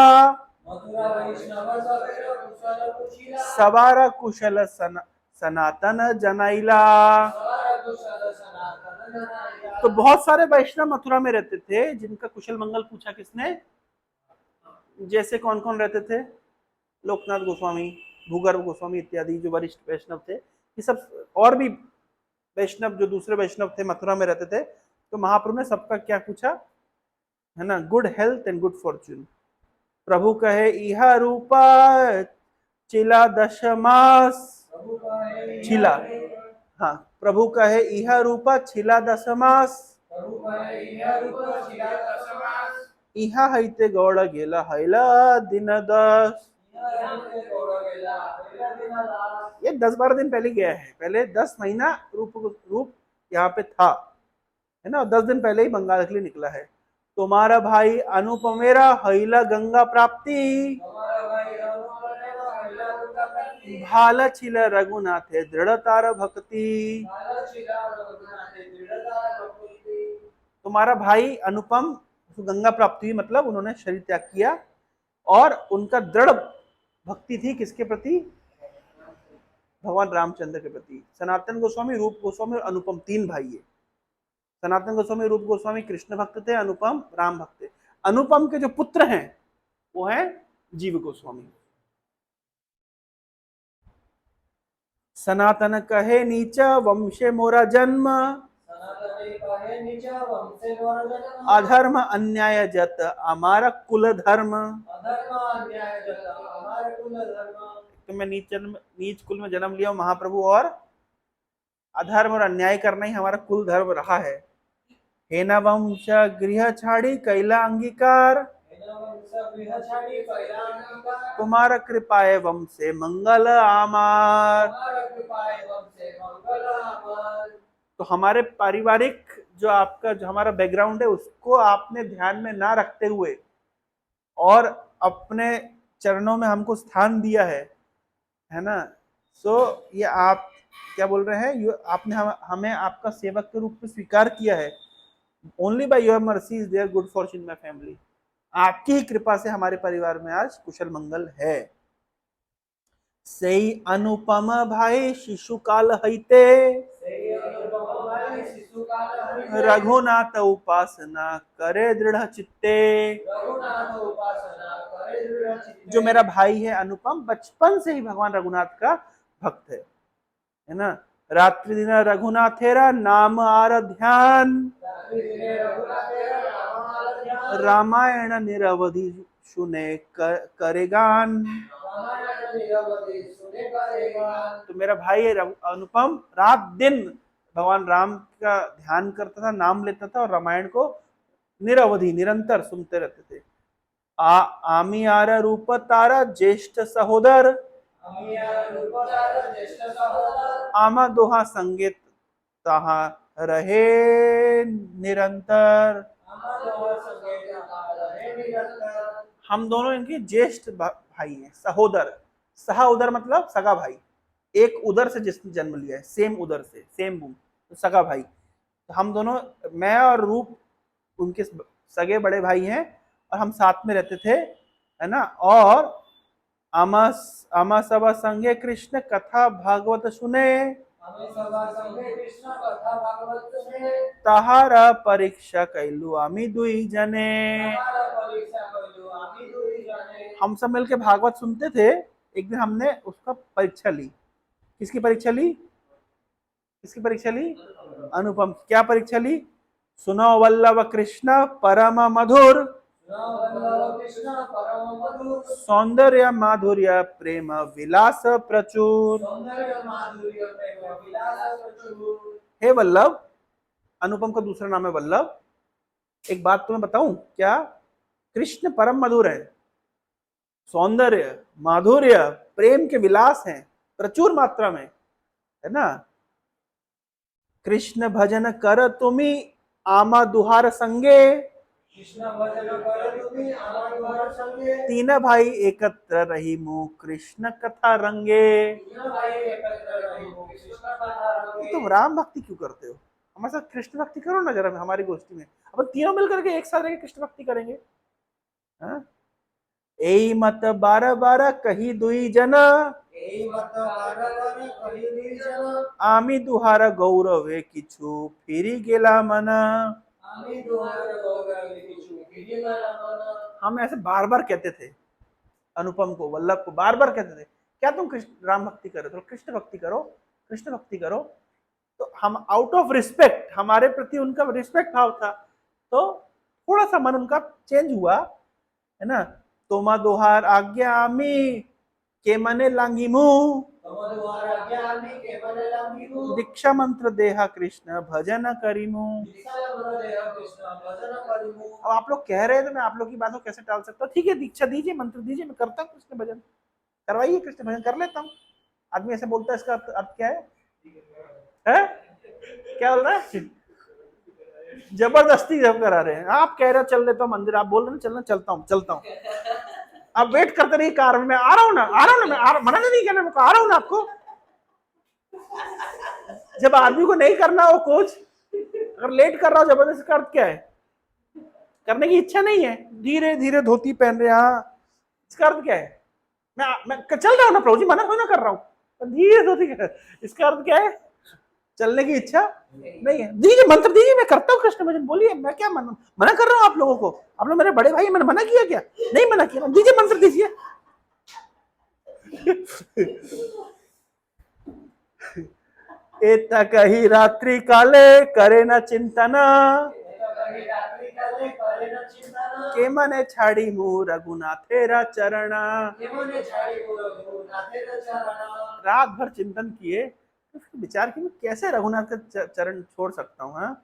सवार कुशल सनातन जनाइला। तो बहुत सारे वैष्णव मथुरा में रहते थे जिनका कुशल मंगल पूछा किसने? जैसे कौन कौन रहते थे? लोकनाथ गोस्वामी, भूगर्भ गोस्वामी इत्यादि जो वरिष्ठ वैष्णव थे, ये सब, और भी वैष्णव जो दूसरे वैष्णव थे मथुरा में रहते थे। तो महाप्रभु ने सबका क्या पूछा, है ना? Good health and good fortune. प्रभु कहे इहा रूपा चिला 10 मास, छिला, हाँ, प्रभु कहे इहा रूपा छिला 10 मास, इहा हईते गौड़ गेला हैला दिन 10। ये 10-12 दिन पहले गया है, पहले 10 महीना रूप यहाँ पे था, है ना? 10 दिन पहले ही बंगाल के लिए निकला है। तुम्हारा भाई अनुपमेरा हैला गंगा प्राप्ति, भाला छिला रघुनाथ दृढ़तार भक्ति। तुम्हारा भाई अनुपम गंगा प्राप्ति हुई, मतलब उन्होंने शरीर त्याग किया, और उनका दृढ़ भक्ति थी किसके प्रति? भगवान रामचंद्र के प्रति। सनातन गोस्वामी, रूप गोस्वामी और अनुपम 3 भाई है। सनातन गोस्वामी, रूप गोस्वामी कृष्ण भक्त थे, अनुपम राम भक्त थे। अनुपम के जो पुत्र हैं वो है जीव गोस्वामी। सनातन कहे नीचा वंशे मोरा जन्म, अधर्म अन्याय जत हमारा कुल धर्म। तो मैं नीच कुल में जन्म लिया महाप्रभु, और अधर्म और अन्याय करना ही हमारा कुल धर्म रहा है। हे न वंश गृह छाड़ी कैला अंगीकार, तुम्हारा कृपाए वंशे मंगल आमार। तो हमारे पारिवारिक जो आपका जो हमारा बैकग्राउंड है उसको आपने ध्यान में ना रखते हुए और अपने चरणों में हमको स्थान दिया है ना? सो ये आप क्या बोल रहे हैं? आपने हमें आपका सेवक के रूप में स्वीकार किया है। Only by your mercy is there good fortune my family. आपकी ही कृपा से हमारे परिवार में आज कुशल मंगल है। सही अनुपम भाई शिशु काल हईते, रघुनाथ उपासना करे दृढ़ चित्ते। जो मेरा भाई है अनुपम, बचपन से ही भगवान रघुनाथ का भक्त है ना? रात्रि दिन रघुनाथेरा नाम आराध्यान, रामायण निरवधि सुने करेगान। तो मेरा भाई अनुपम रात दिन भगवान राम का ध्यान करता था, नाम लेता था और रामायण को निरवधि निरंतर सुनते रहते थे। आमी आरा रूप तारा ज्येष्ठ सहोदर, आमा दोहा संगीत तहा रहे निरंतर। हम दोनों इनके ज्येष्ठ भाई हैं, सहोदर। सहा उदर मतलब सगा भाई, एक उदर से जिसने जन्म लिया है, सेम उदर से, सेम बूम, तो सगा भाई। तो हम दोनों, मैं और रूप उनके सगे बड़े भाई हैं और हम साथ में रहते थे, है ना। और आमा सभा संगे कृष्ण कथा भागवत सुने, तहारा परीक्षा कैलू आमी दुई जने। हम सब मिलके भागवत सुनते थे। एक दिन हमने उसका परीक्षा ली। किसकी परीक्षा ली? किसकी परीक्षा ली? अनुपम। क्या परीक्षा ली? सुनो वल्लभ कृष्ण परम मधुर, सौंदर्य माधुर्य प्रेम विलास प्रचुर। हे वल्लभ, अनुपम का दूसरा नाम है वल्लभ। एक बात तुम्हें बताऊं क्या? कृष्ण परम मधुर है, सौंदर्य माधुर्य प्रेम के विलास हैं प्रचुर मात्रा में, है ना। कृष्ण भजन कर तुम्ही आमा दुहार संगे, तीन भाई एकत्र रही मुँह कृष्ण कथा रंगे। तुम राम भक्ति क्यों करते हो? हमारे साथ कृष्ण भक्ति करो ना जरा, हमारी गोष्ठी में अपन तीनों मिलकर के एक साथ रह कृष्ण भक्ति करेंगे। हाँ? एई मत बार बार कही दुई जना, आमी दुहार गौरवे किछु फिरी गेला मना। हम ऐसे बार बार कहते थे अनुपम को, वल्लभ को बार बार कहते थे, क्या तुम कृष्ण राम भक्ति करो, तो कृष्ण भक्ति करो, कृष्ण भक्ति करो। तो हम आउट ऑफ रिस्पेक्ट, हमारे प्रति उनका रिस्पेक्ट भाव था, तो थोड़ा सा मन उनका चेंज हुआ, है ना। तोमा दोहार आज्ञा आमी के मने लांगी मुंह, दीक्षा मंत्र देहा कृष्ण भजन करीमु। अब आप लोग कह रहे हैं तो मैं आप लोग की बात को कैसे टाल सकता हूँ? ठीक है, दीक्षा दीजिए, मंत्र दीजिए, मैं करता हूँ कृष्ण भजन, करवाइए, कृष्ण भजन कर लेता हूँ। आदमी ऐसे बोलता है, इसका अर्थ क्या है? क्या बोल रहा है? जबरदस्ती जब करा रहे हैं। आप कह रहे हो चल लेता हूँ मंदिर, आप बोल रहे हैं चलना, चलता हूँ चलता हूँ। आप वेट करते रहिए कार में, मैं आ रहा हूँ ना, आ रहा हूँ ना, मैं मना नहीं करना, मैं आ रहा हूँ ना आपको। जब आदमी को नहीं करना हो कुछ, अगर लेट कर रहा हो जबरदस्ती का अर्थ क्या है? करने की इच्छा नहीं है, धीरे धीरे धोती पहन रहे, हाँ, इसका अर्थ क्या है? मैं चल रहा हूँ ना प्रभु जी, मना थोड़ा कर रहा हूँ, धीरे धोती, इसका अर्थ क्या है? चलने की इच्छा नहीं है। दीजिए मंत्र दीजिए, मैं करता हूँ कृष्ण भजन, बोलिए, मैं क्या मना कर रहा हूँ आप लोगों को? आप लोग मेरे बड़े भाई, मैंने मना किया क्या? नहीं मना किया। दीजिए मंत्र दीजिए। एता कही रात्रि काले करे न चिंतना, के मने छाड़ी मुँह रघुनाथेरा चरणा। रात भर चिंतन किए, विचार की मैं कैसे रघुनाथ का चरण छोड़ सकता हूँ। हाँ,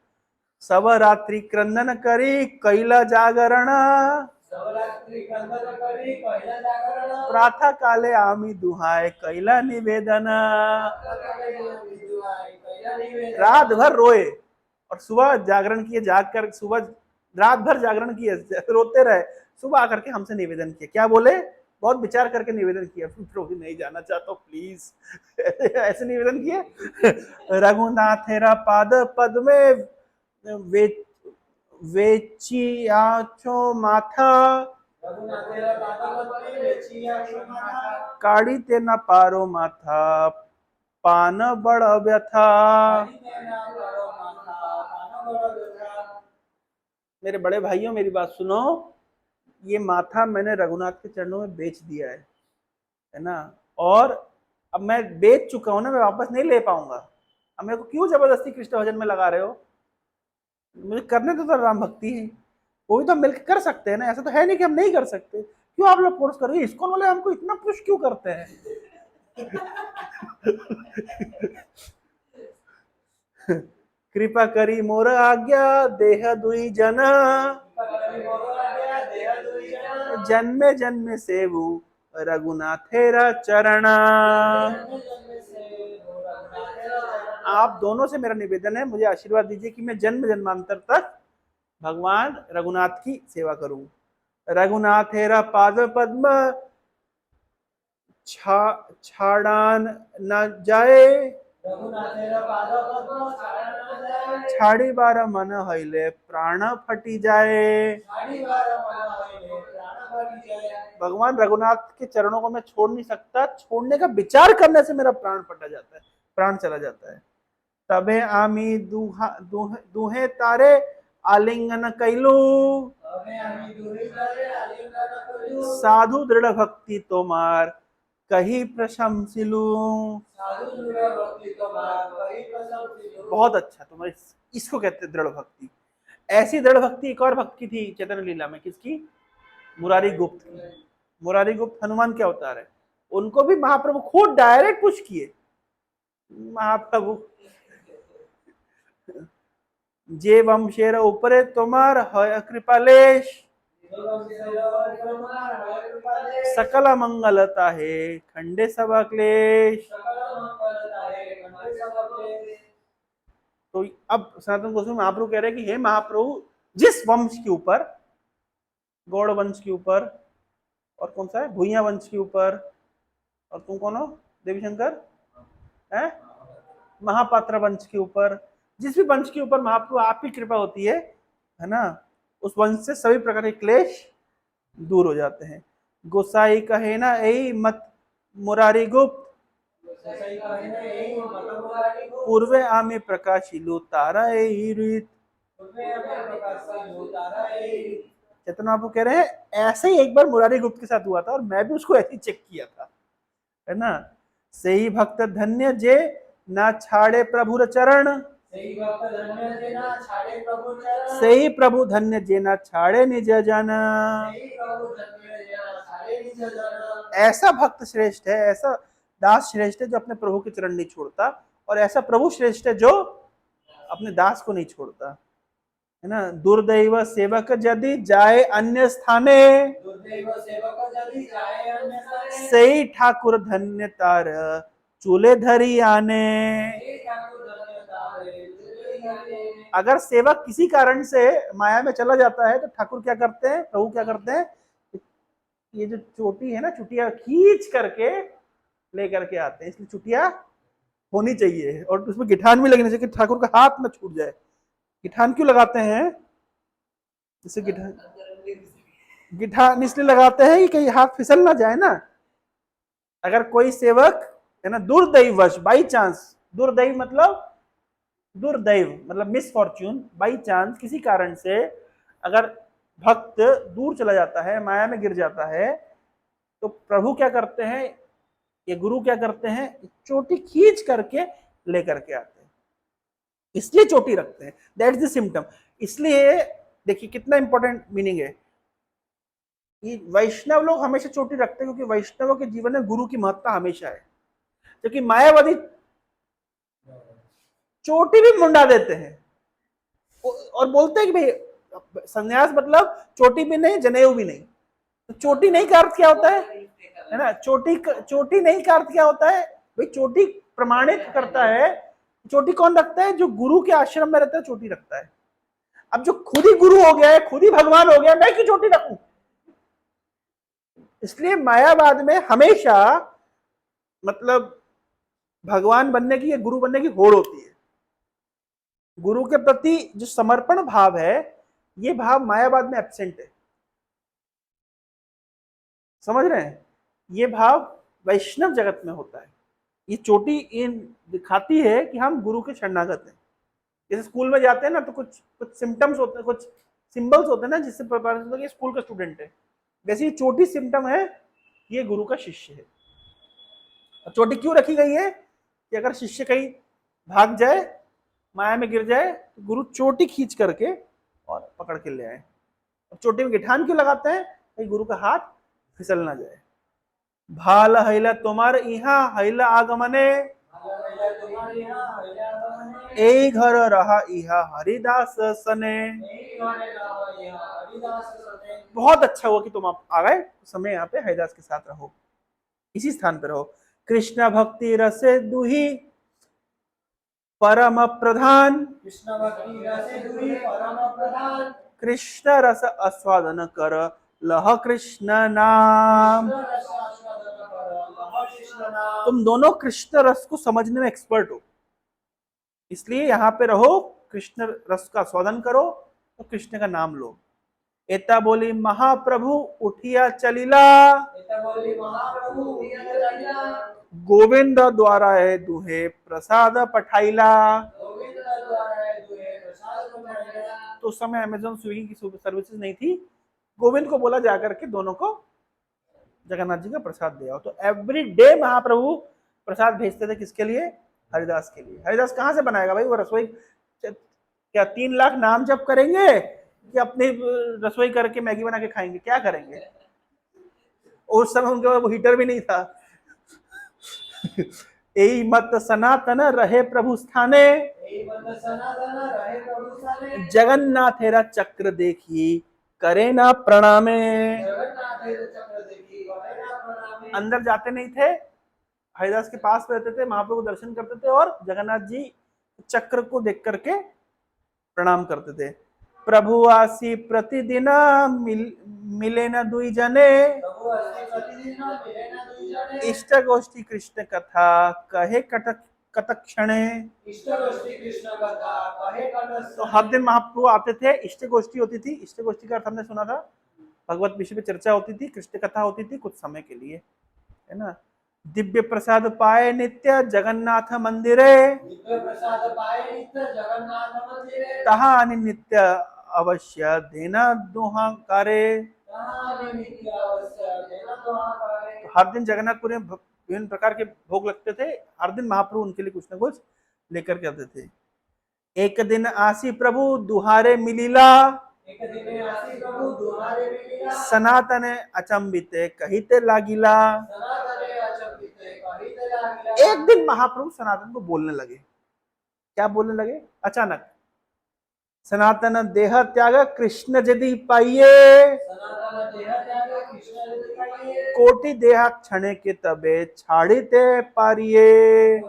सब रात्रि क्रंदन करी कैला जागरण, प्रातः काले आमी दुहाए कैला निवेदन। रात भर रोए और सुबह जागरण किए, जागकर सुबह रात भर जागरण किए, रोते रहे, सुबह आकर के हमसे निवेदन किया। क्या बोले? बहुत विचार करके निवेदन किया, प्रभु नहीं जाना चाहता प्लीज, ऐसे निवेदन किए। रघुनाथेरा पाद पद में वेचियाचो माथा, काढ़ी ते न पारो माथा पान बड़ व्यथा। मेरे बड़े भाइयों मेरी बात सुनो, ये माथा मैंने रघुनाथ के चरणों में बेच दिया है ना। और अब मैं बेच चुका हूं ना, मैं वापस नहीं ले पाऊंगा। अब मेरे को क्यों जबरदस्ती कृष्ण भजन में लगा रहे हो? मुझे करने तो राम भक्ति है, वो भी तो हम मिलकर कर सकते हैं ना, ऐसा तो है नहीं कि हम नहीं कर सकते। क्यों आप लोग फोर्स कर रहे हो? इस्कॉन वाले हमको इतना पुश क्यों करते हैं? कृपा करी मोर आज्ञा देह दुई जना, जन्मे जन्मे सेवु रघुनाथेरा चरण। आप दोनों से मेरा निवेदन है, मुझे आशीर्वाद दीजिए कि मैं जन्म जन्मांतर तक भगवान रघुनाथ की सेवा करूं। रघुनाथेरा पाद पद्म छाड़ान न जाए, छाड़ी बार मन हईले प्राण फटी जाए। भगवान रघुनाथ के चरणों को मैं छोड़ नहीं सकता, छोड़ने का विचार करने से मेरा प्राण फटा जाता है, प्राण चला जाता है। तबे आमी दुहे तारे आलिंगन कैलू, साधु दृढ़ भक्ति तोमार कही प्रशंसिलू। बहुत अच्छा, तुम्हारी इसको कहते हैं दृढ़ भक्ति। ऐसी दृढ़ भक्ति एक और भक्ति थी चैतन्य लीला में, किसकी? मुरारी गुप्त की। मुरारी गुप्त हनुमान के अवतार है, उनको भी महाप्रभु खुद डायरेक्ट पुश किए। महाप्रभु जे वंशेर ऊपरे तुम्हार है कृपालेश, सकल मंगलता है खंडे सब क्लेश। तो अब सनातन गोस्वामी महाप्रभु कह रहे हैं कि हे महाप्रभु, जिस वंश के ऊपर, गौड़ वंश के ऊपर, और कौन सा है, भूया वंश के ऊपर, और तुम कौन हो देवी शंकर है, महापात्र वंश के ऊपर, जिस भी वंश के ऊपर महाप्रभु आप ही कृपा होती है ना, उस वंश से सभी प्रकार के क्लेश दूर हो जाते हैं। गोसाई कहे ना यही मत मुरारी गुप्त, पूर्वे आमे प्रकाशिलु तारा यही रीत। चेतन बाबू कह रहे हैं ऐसे ही एक बार मुरारी गुप्त के साथ हुआ था, और मैं भी उसको ऐसे ही चेक किया था, है ना। सही भक्त धन्य जे ना छाड़े प्रभुर चरण, सही प्रभु धन्य जे ना छाड़े निज जन। ऐसा भक्त श्रेष्ठ है, ऐसा दास श्रेष्ठ है जो अपने प्रभु के चरण नहीं छोड़ता, और ऐसा प्रभु श्रेष्ठ है जो अपने दास को नहीं छोड़ता, है ना। दुर्दैव सेवक यदि जाए अन्य स्थाने, सही ठाकुर धन्य तार चूल्हे धरी आने। अगर सेवक किसी कारण से माया में चला जाता है तो ठाकुर क्या करते हैं, प्रभु क्या करते हैं, ये जो चोटी है ना, चुटिया खींच करके लेकर के आते हैं। इसलिए चुटिया होनी चाहिए, और उसमें गिठान भी लगनी चाहिए कि ठाकुर का हाथ ना छूट जाए। गिठान क्यों लगाते हैं? जैसे गिठान इसलिए लगाते हैं कि कहीं हाथ फिसल ना जाए ना। अगर कोई सेवक है ना दुर्दैववश, बाई चांस, दुर्दैव मतलब दुर्दैव मतलब मिसफॉर्च्यून, बाई चांस किसी कारण से अगर भक्त दूर चला जाता है, माया में गिर जाता है, तो प्रभु क्या करते हैं, ये गुरु क्या करते हैं, चोटी खींच करके लेकर के आते हैं। इसलिए चोटी रखते हैं, दैट इज द सिम्टम। इसलिए देखिए कितना इंपॉर्टेंट मीनिंग है कि वैष्णव लोग हमेशा चोटी रखते हैं, क्योंकि वैष्णवों के जीवन में गुरु की महत्ता हमेशा है। क्योंकि मायावादी चोटी भी मुंडा देते हैं और बोलते हैं कि भाई संन्यास मतलब चोटी भी नहीं, जनेऊ भी नहीं। तो चोटी नहीं का अर्थ क्या होता है ना, चोटी नहीं का अर्थ क्या होता है भाई, चोटी प्रमाणित करता है। चोटी कौन रखता है? जो गुरु के आश्रम में रहता है चोटी रखता है। अब जो खुद ही गुरु हो गया है, खुद ही भगवान हो गया, मैं क्यों चोटी रखूं? इसलिए मायावाद में हमेशा मतलब भगवान बनने की या गुरु बनने की होड़ होती है। गुरु के प्रति जो समर्पण भाव है, ये भाव मायावाद में एब्सेंट है। समझ रहे हैं? ये भाव वैष्णव जगत में होता है। ये चोटी इन दिखाती है कि हम गुरु के शरणागत हैं। जैसे स्कूल में जाते हैं ना, तो कुछ कुछ सिम्टम्स होते हैं, कुछ सिंबल्स होते हैं ना, जिससे पता चलता है कि स्कूल का स्टूडेंट है। वैसे ये चोटी सिम्टम है, ये गुरु का शिष्य है। चोटी क्यों रखी गई है कि अगर शिष्य कहीं भाग जाए, माया में गिर जाए, तो गुरु चोटी खींच करके और पकड़ के ले आए। और चोटी में गिठान क्यों लगाते हैं? भाई गुरु का हाथ फिसल ना जाए। भाल हैला तुम्हार इहा हैला आगमने, ए घर रहा इहा हरिदास सने। बहुत अच्छा हुआ कि तुम आप आ गए, समय यहाँ पे हरिदास के साथ रहो, इसी स्थान पे रहो। कृष्ण भक्ति रसे दुही परम प्रधान, कृष्ण भक्ति रसे दुही परम प्रधान, कृष्ण रस आस्वादन कर लह कृष्ण नाम। तुम दोनों कृष्ण रस को समझने में एक्सपर्ट हो, इसलिए यहाँ पे रहो, कृष्ण रस का आस्वादन करो तो कृष्ण का नाम लो। एता बोली महाप्रभु उठिया चलीला, गोविंद द्वारा है दुहे प्रसाद पठाइला। तो उस समय अमेजोन स्विगी की सर्विसेज नहीं थी, गोविंद को बोला जाकर के दोनों को जगन्नाथ जी का प्रसाद दे आओ। तो एवरी डे महाप्रभु प्रसाद भेजते थे, किसके लिए? हरिदास के लिए। हरिदास कहाँ से बनाएगा भाई वो रसोई? क्या 3 लाख नाम जप करेंगे कि अपनी रसोई करके मैगी बना के खाएंगे? क्या करेंगे? और उस समय उनके पास वो हीटर भी नहीं था। यही मत सनातन रहे प्रभु स्थाने, जगन्नाथेरा चक्र देखी करे ना प्रणामे। अंदर जाते नहीं थे, हरिदास के पास रहते थे, महाप्रभु को दर्शन करते थे और जगन्नाथ जी चक्र को देख करके प्रणाम करते थे। प्रभु आसी प्रतिदिन मिले न दुई जने, इष्ट गोष्ठी कृष्ण कथा कहे कटक क्षणे। तो हर दिन महाप्रभु आते थे, इष्ट गोष्ठी होती थी। इष्ट गोष्ठी का अर्थ हमने सुना था, भगवत विषय पे चर्चा होती थी, कृष्ण कथा होती थी कुछ समय के लिए, है ना। दिव्य प्रसाद पाए नित्य जगन्नाथ मंदिरे, तहा नित्य अवश्य देना दुहाकारे। तो हर दिन जगन्नाथपुरी में विभिन्न प्रकार के भोग लगते थे, हर दिन महाप्रभु उनके लिए कुछ न कुछ लेकर के आते थे। एक दिन आसी प्रभु दुहारे मिलीला, सनातन अचंबित कहिते लागिला। एक दिन महाप्रभु सनातन को बोलने लगे। क्या बोलने लगे? अचानक, सनातन देह त्याग कृष्ण यदि पाइये, कोटि देह क्षण के तबे छाड़ीते पारिये।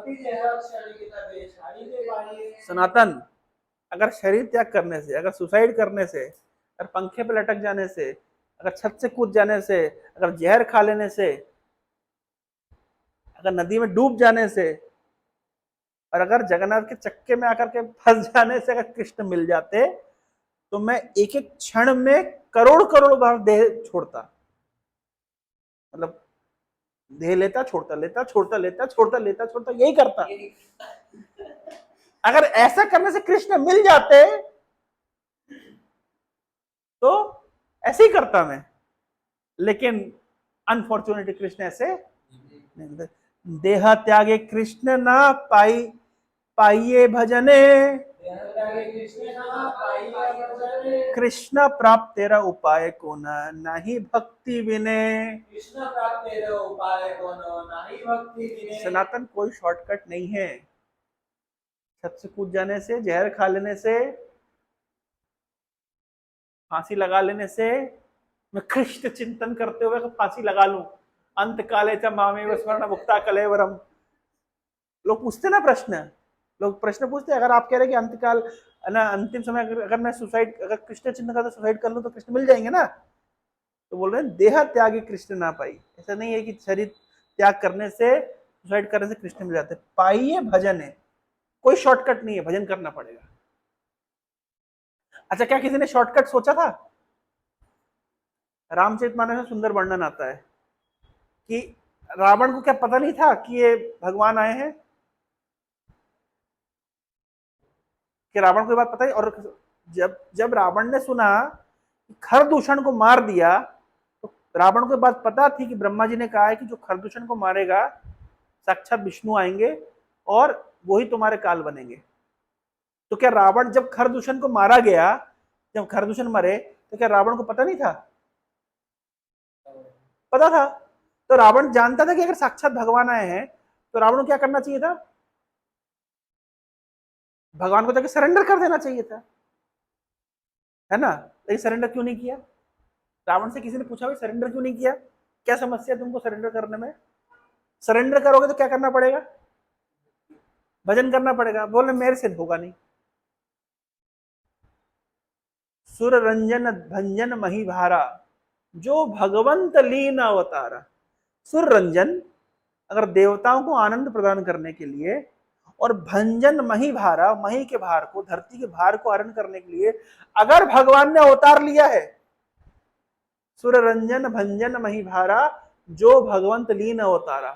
सनातन अगर शरीर त्याग करने से, अगर सुसाइड करने से, अगर पंखे पर लटक जाने से, अगर छत से कूद जाने से, अगर जहर खा लेने से, अगर नदी में डूब जाने से, और अगर जगन्नाथ के चक्के में आकर के फंस जाने से अगर कृष्ण मिल जाते, तो मैं एक एक क्षण में करोड़ करोड़ बार देह छोड़ता। मतलब देह लेता छोड़ता, लेता छोड़ता, लेता छोड़ता, लेता छोड़ता, यही करता। अगर ऐसा करने से कृष्ण मिल जाते तो ऐसे ही करता मैं, लेकिन अनफॉर्चुनेटली कृष्ण ऐसे नहीं। देह त्यागे कृष्ण ना पाइये भजने, कृष्ण प्राप्त तेरा उपाय को नहीं भक्ति विने। सनातन कोई शॉर्टकट नहीं है। छत से कूद जाने से, जहर खा लेने से, फांसी लगा लेने से, मैं कृष्ण चिंतन करते हुए फांसी लगा लूं, अंत काले च मामेव स्मरण भुक्ता कलेवरम। लोग पूछते ना प्रश्न, लोग प्रश्न पूछते, अगर आप कह रहे कि अंतकाल ना, अंतिम समय अगर मैं सुसाइड, अगर कृष्ण चिन्ह का सुसाइड कर लूं तो कृष्ण मिल जाएंगे ना, तो बोल रहे हैं देह त्यागी कृष्ण ना पाई। ऐसा नहीं है कि शरीर त्याग करने से, सुसाइड करने से कृष्ण मिल जाते। पाइये भजन है, कोई शॉर्टकट नहीं है, भजन करना पड़ेगा। अच्छा, क्या किसी ने शॉर्टकट सोचा था? रामचरितमानस में सुंदर वर्णन आता है कि रावण को क्या पता नहीं था कि ये भगवान आए हैं? कि रावण को ये बात पता है? और जब रावण ने सुना खरदूषण को मार दिया, तो रावण को बात पता थी कि ब्रह्मा जी ने कहा है कि जो खरदूषण को मारेगा साक्षात विष्णु आएंगे और वो ही तुम्हारे काल बनेंगे। तो क्या रावण जब खरदूषण को मारा गया, जब खरदूषण मरे, तो क्या रावण को पता नहीं था? पता था। तो रावण जानता था कि अगर साक्षात भगवान आए हैं तो रावण को क्या करना चाहिए था? भगवान को जाके सरेंडर कर देना चाहिए था, है ना? लेकिन सरेंडर क्यों नहीं किया? रावण से किसी ने पूछा भाई सरेंडर क्यों नहीं किया, क्या समस्या है तुमको सरेंडर करने में? सरेंडर करोगे तो क्या करना पड़ेगा? भजन करना पड़ेगा। बोले मेरे से होगा नहीं। सुर रंजन भंजन मही भारा, जो भगवंत लीन अवतारा। सुर रंजन, अगर देवताओं को आनंद प्रदान करने के लिए, और भंजन मही भारा, मही के भार को, धरती के भार को हरण करने के लिए अगर भगवान ने अवतार लिया है, सुर रंजन भंजन मही भारा, जो भगवंत लीन अवतारा,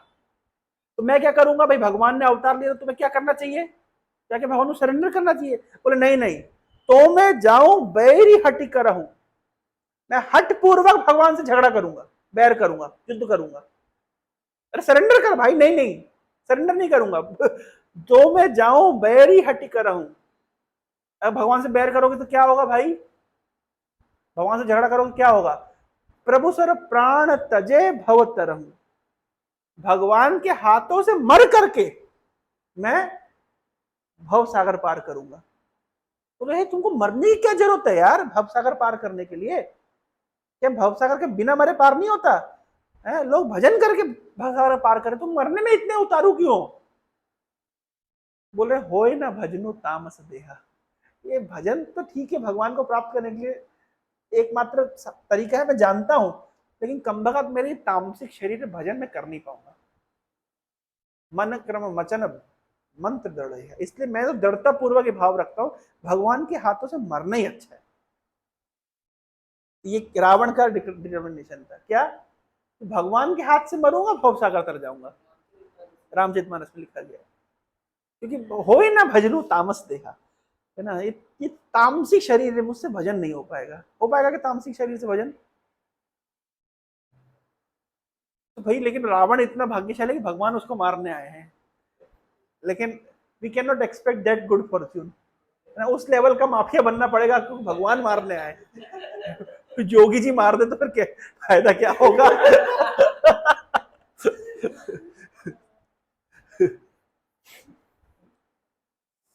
तो मैं क्या करूंगा भाई? भगवान ने अवतार लिया तो तुम्हें क्या करना चाहिए? जाके भगवान को सरेंडर करना चाहिए। बोले नहीं नहीं, तो मैं जाऊं बैरी हटि कर रहूं, मैं हट पूर्वक भगवान से झगड़ा करूंगा, बैर करूंगा, युद्ध करूंगा। अरे सरेंडर कर भाई। नहीं नहीं, सरेंडर नहीं करूंगा। तो मैं जाऊं बैरी हटि कर रहूं। अब भगवान से बैर करोगे तो क्या होगा भाई? भगवान से झगड़ा करोगे क्या होगा? प्रभु सर प्राण तजे भवतरहूं, भगवान के हाथों से मर करके मैं भव सागर पार करूंगा। तो भाई तुमको मरने की क्या जरूरत है यार भव सागर पार करने के लिए? क्या भव सागर के बिना मरे पार नहीं होता है? लोग भजन करके भव सागर पार करें, तुम मरने में इतने उतारू क्यों? बोले होए ना भजनो तामस देहा। ये भजन तो ठीक है, भगवान को प्राप्त करने के लिए एकमात्र तरीका है, मैं जानता हूं, लेकिन कम भगत मेरी तामसिक शरीर भजन में कर नहीं पाऊंगा। मन क्रम मचन मंत्र दृढ़ है, इसलिए मैं तो दृढ़ता पूर्वक भाव रखता हूं, भगवान के हाथों से मरना ही अच्छा है। ये रावण का डिटर्मिनेशन था क्या? भगवान के हाथ से मरूंगा, भव सागर तर जाऊंगा। रामचरितमानस में लिखा गया, क्योंकि हो ही ना भजनू तामस देहा, है ना? ये तामसिक शरीर है, मुझसे भजन नहीं हो पाएगा। हो पाएगा कि तामसिक शरीर से भजन? तो भाई लेकिन रावण इतना भाग्यशाली कि भगवान उसको मारने आए हैं, लेकिन we can not expect that good fortune. उस लेवल का माफिया बनना पड़ेगा क्योंकि भगवान मारने आए। जोगी जी मार दे तो फिर क्या फायदा, क्या होगा?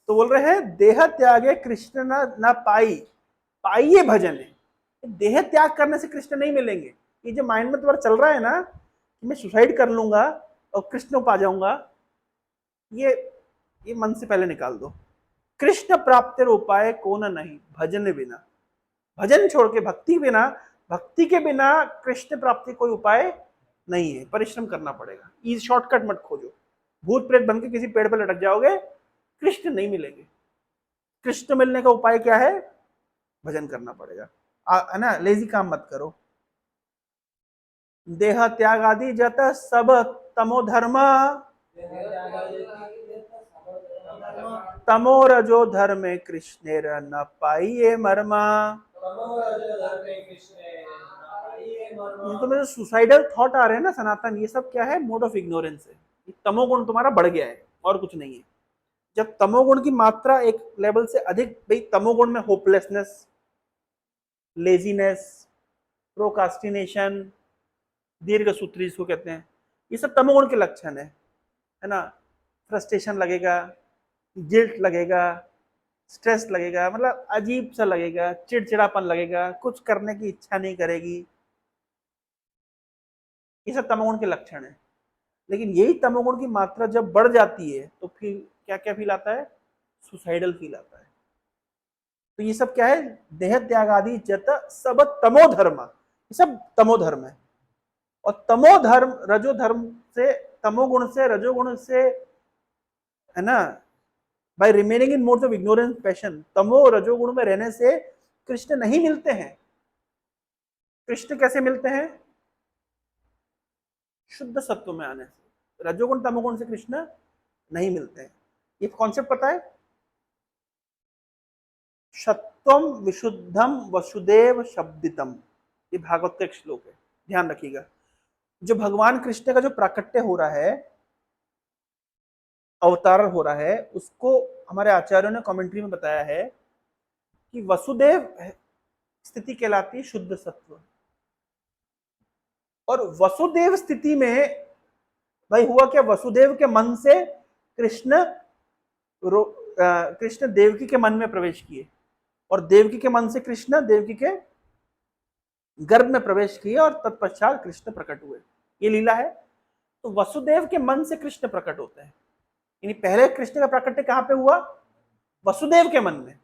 तो बोल रहे हैं देह त्यागे कृष्ण ना पाई, पाइये भजन है। देह त्याग करने से कृष्ण नहीं मिलेंगे। ये जो माइंड में तुम्हारा चल रहा है ना कि मैं सुसाइड कर लूंगा और कृष्ण को पा जाऊंगा, ये मन से पहले निकाल दो। कृष्ण प्राप्ति उपाय कौन नहीं भजन बिना, भजन छोड़ के भक्ति बिना, भक्ति के बिना कृष्ण प्राप्ति कोई उपाय नहीं है। परिश्रम करना पड़ेगा, ये शॉर्टकट मत खोजो। भूत प्रेत बन के किसी पेड़ पर लटक जाओगे, कृष्ण नहीं मिलेंगे। कृष्ण मिलने का उपाय क्या है? भजन करना पड़ेगा, है ना? लेजी काम मत करो। देह त्याग आदि जत सब तमो धर्म, तमो रजो धर्म कृष्णेर न पाइये मर्मा। ये तो मेरे सुसाइडल थॉट आ रहे हैं ना सनातन, ये सब क्या है? मोड ऑफ इग्नोरेंस है। तमोगुण तुम्हारा बढ़ गया है और कुछ नहीं है। जब तमोगुण की मात्रा एक लेवल से अधिक, भाई तमोगुण में होपलेसनेस, लेजीनेस, प्रोकास्टिनेशन, दीर्घ सूत्री इसको कहते हैं, ये सब तमोगुण के लक्षण है ना? फ्रस्ट्रेशन लगेगा, गिल्ट लगेगा, स्ट्रेस लगेगा, मतलब अजीब सा लगेगा, चिड़चिड़ापन लगेगा, कुछ करने की इच्छा नहीं करेगी, ये सब तमोगुण के लक्षण है। लेकिन यही तमोगुण की मात्रा जब बढ़ जाती है तो फिर क्या क्या फील आता है? सुसाइडल फील आता है। तो ये सब क्या है? देह त्याग आदि जत सब तमो धर्म, ये सब तमो धर्म है। और तमो धर्म रजो धर्म से, तमोगुण से, रजोगुण से, है ना, by remaining in modes of ignorance passion, तमो रजोगुण में रहने से कृष्ण नहीं मिलते हैं। कृष्ण कैसे मिलते हैं? शुद्ध सत्व में आने से। रजोगुण तमोगुण से कृष्ण नहीं मिलते हैं। ये कॉन्सेप्ट पता है? सत्वम विशुद्धम वसुदेव शब्दितम, ये भागवत का एक श्लोक है, ध्यान रखिएगा। जो भगवान कृष्ण का जो प्राकट्य हो रहा है, अवतारण हो रहा है, उसको हमारे आचार्यों ने कमेंट्री में बताया है कि वसुदेव स्थिति कहलाती है शुद्ध सत्व। और वसुदेव स्थिति में भाई हुआ क्या, वसुदेव के मन से कृष्ण कृष्ण देवकी के मन में प्रवेश किए, और देवकी के मन से कृष्ण देवकी के गर्भ में प्रवेश किए, और तत्पश्चात कृष्ण प्रकट हुए। ये लीला है। तो वसुदेव के मन से कृष्ण प्रकट होते हैं, यानी पहले कृष्ण का प्रकट कहां पे हुआ, वसुदेव के मन में।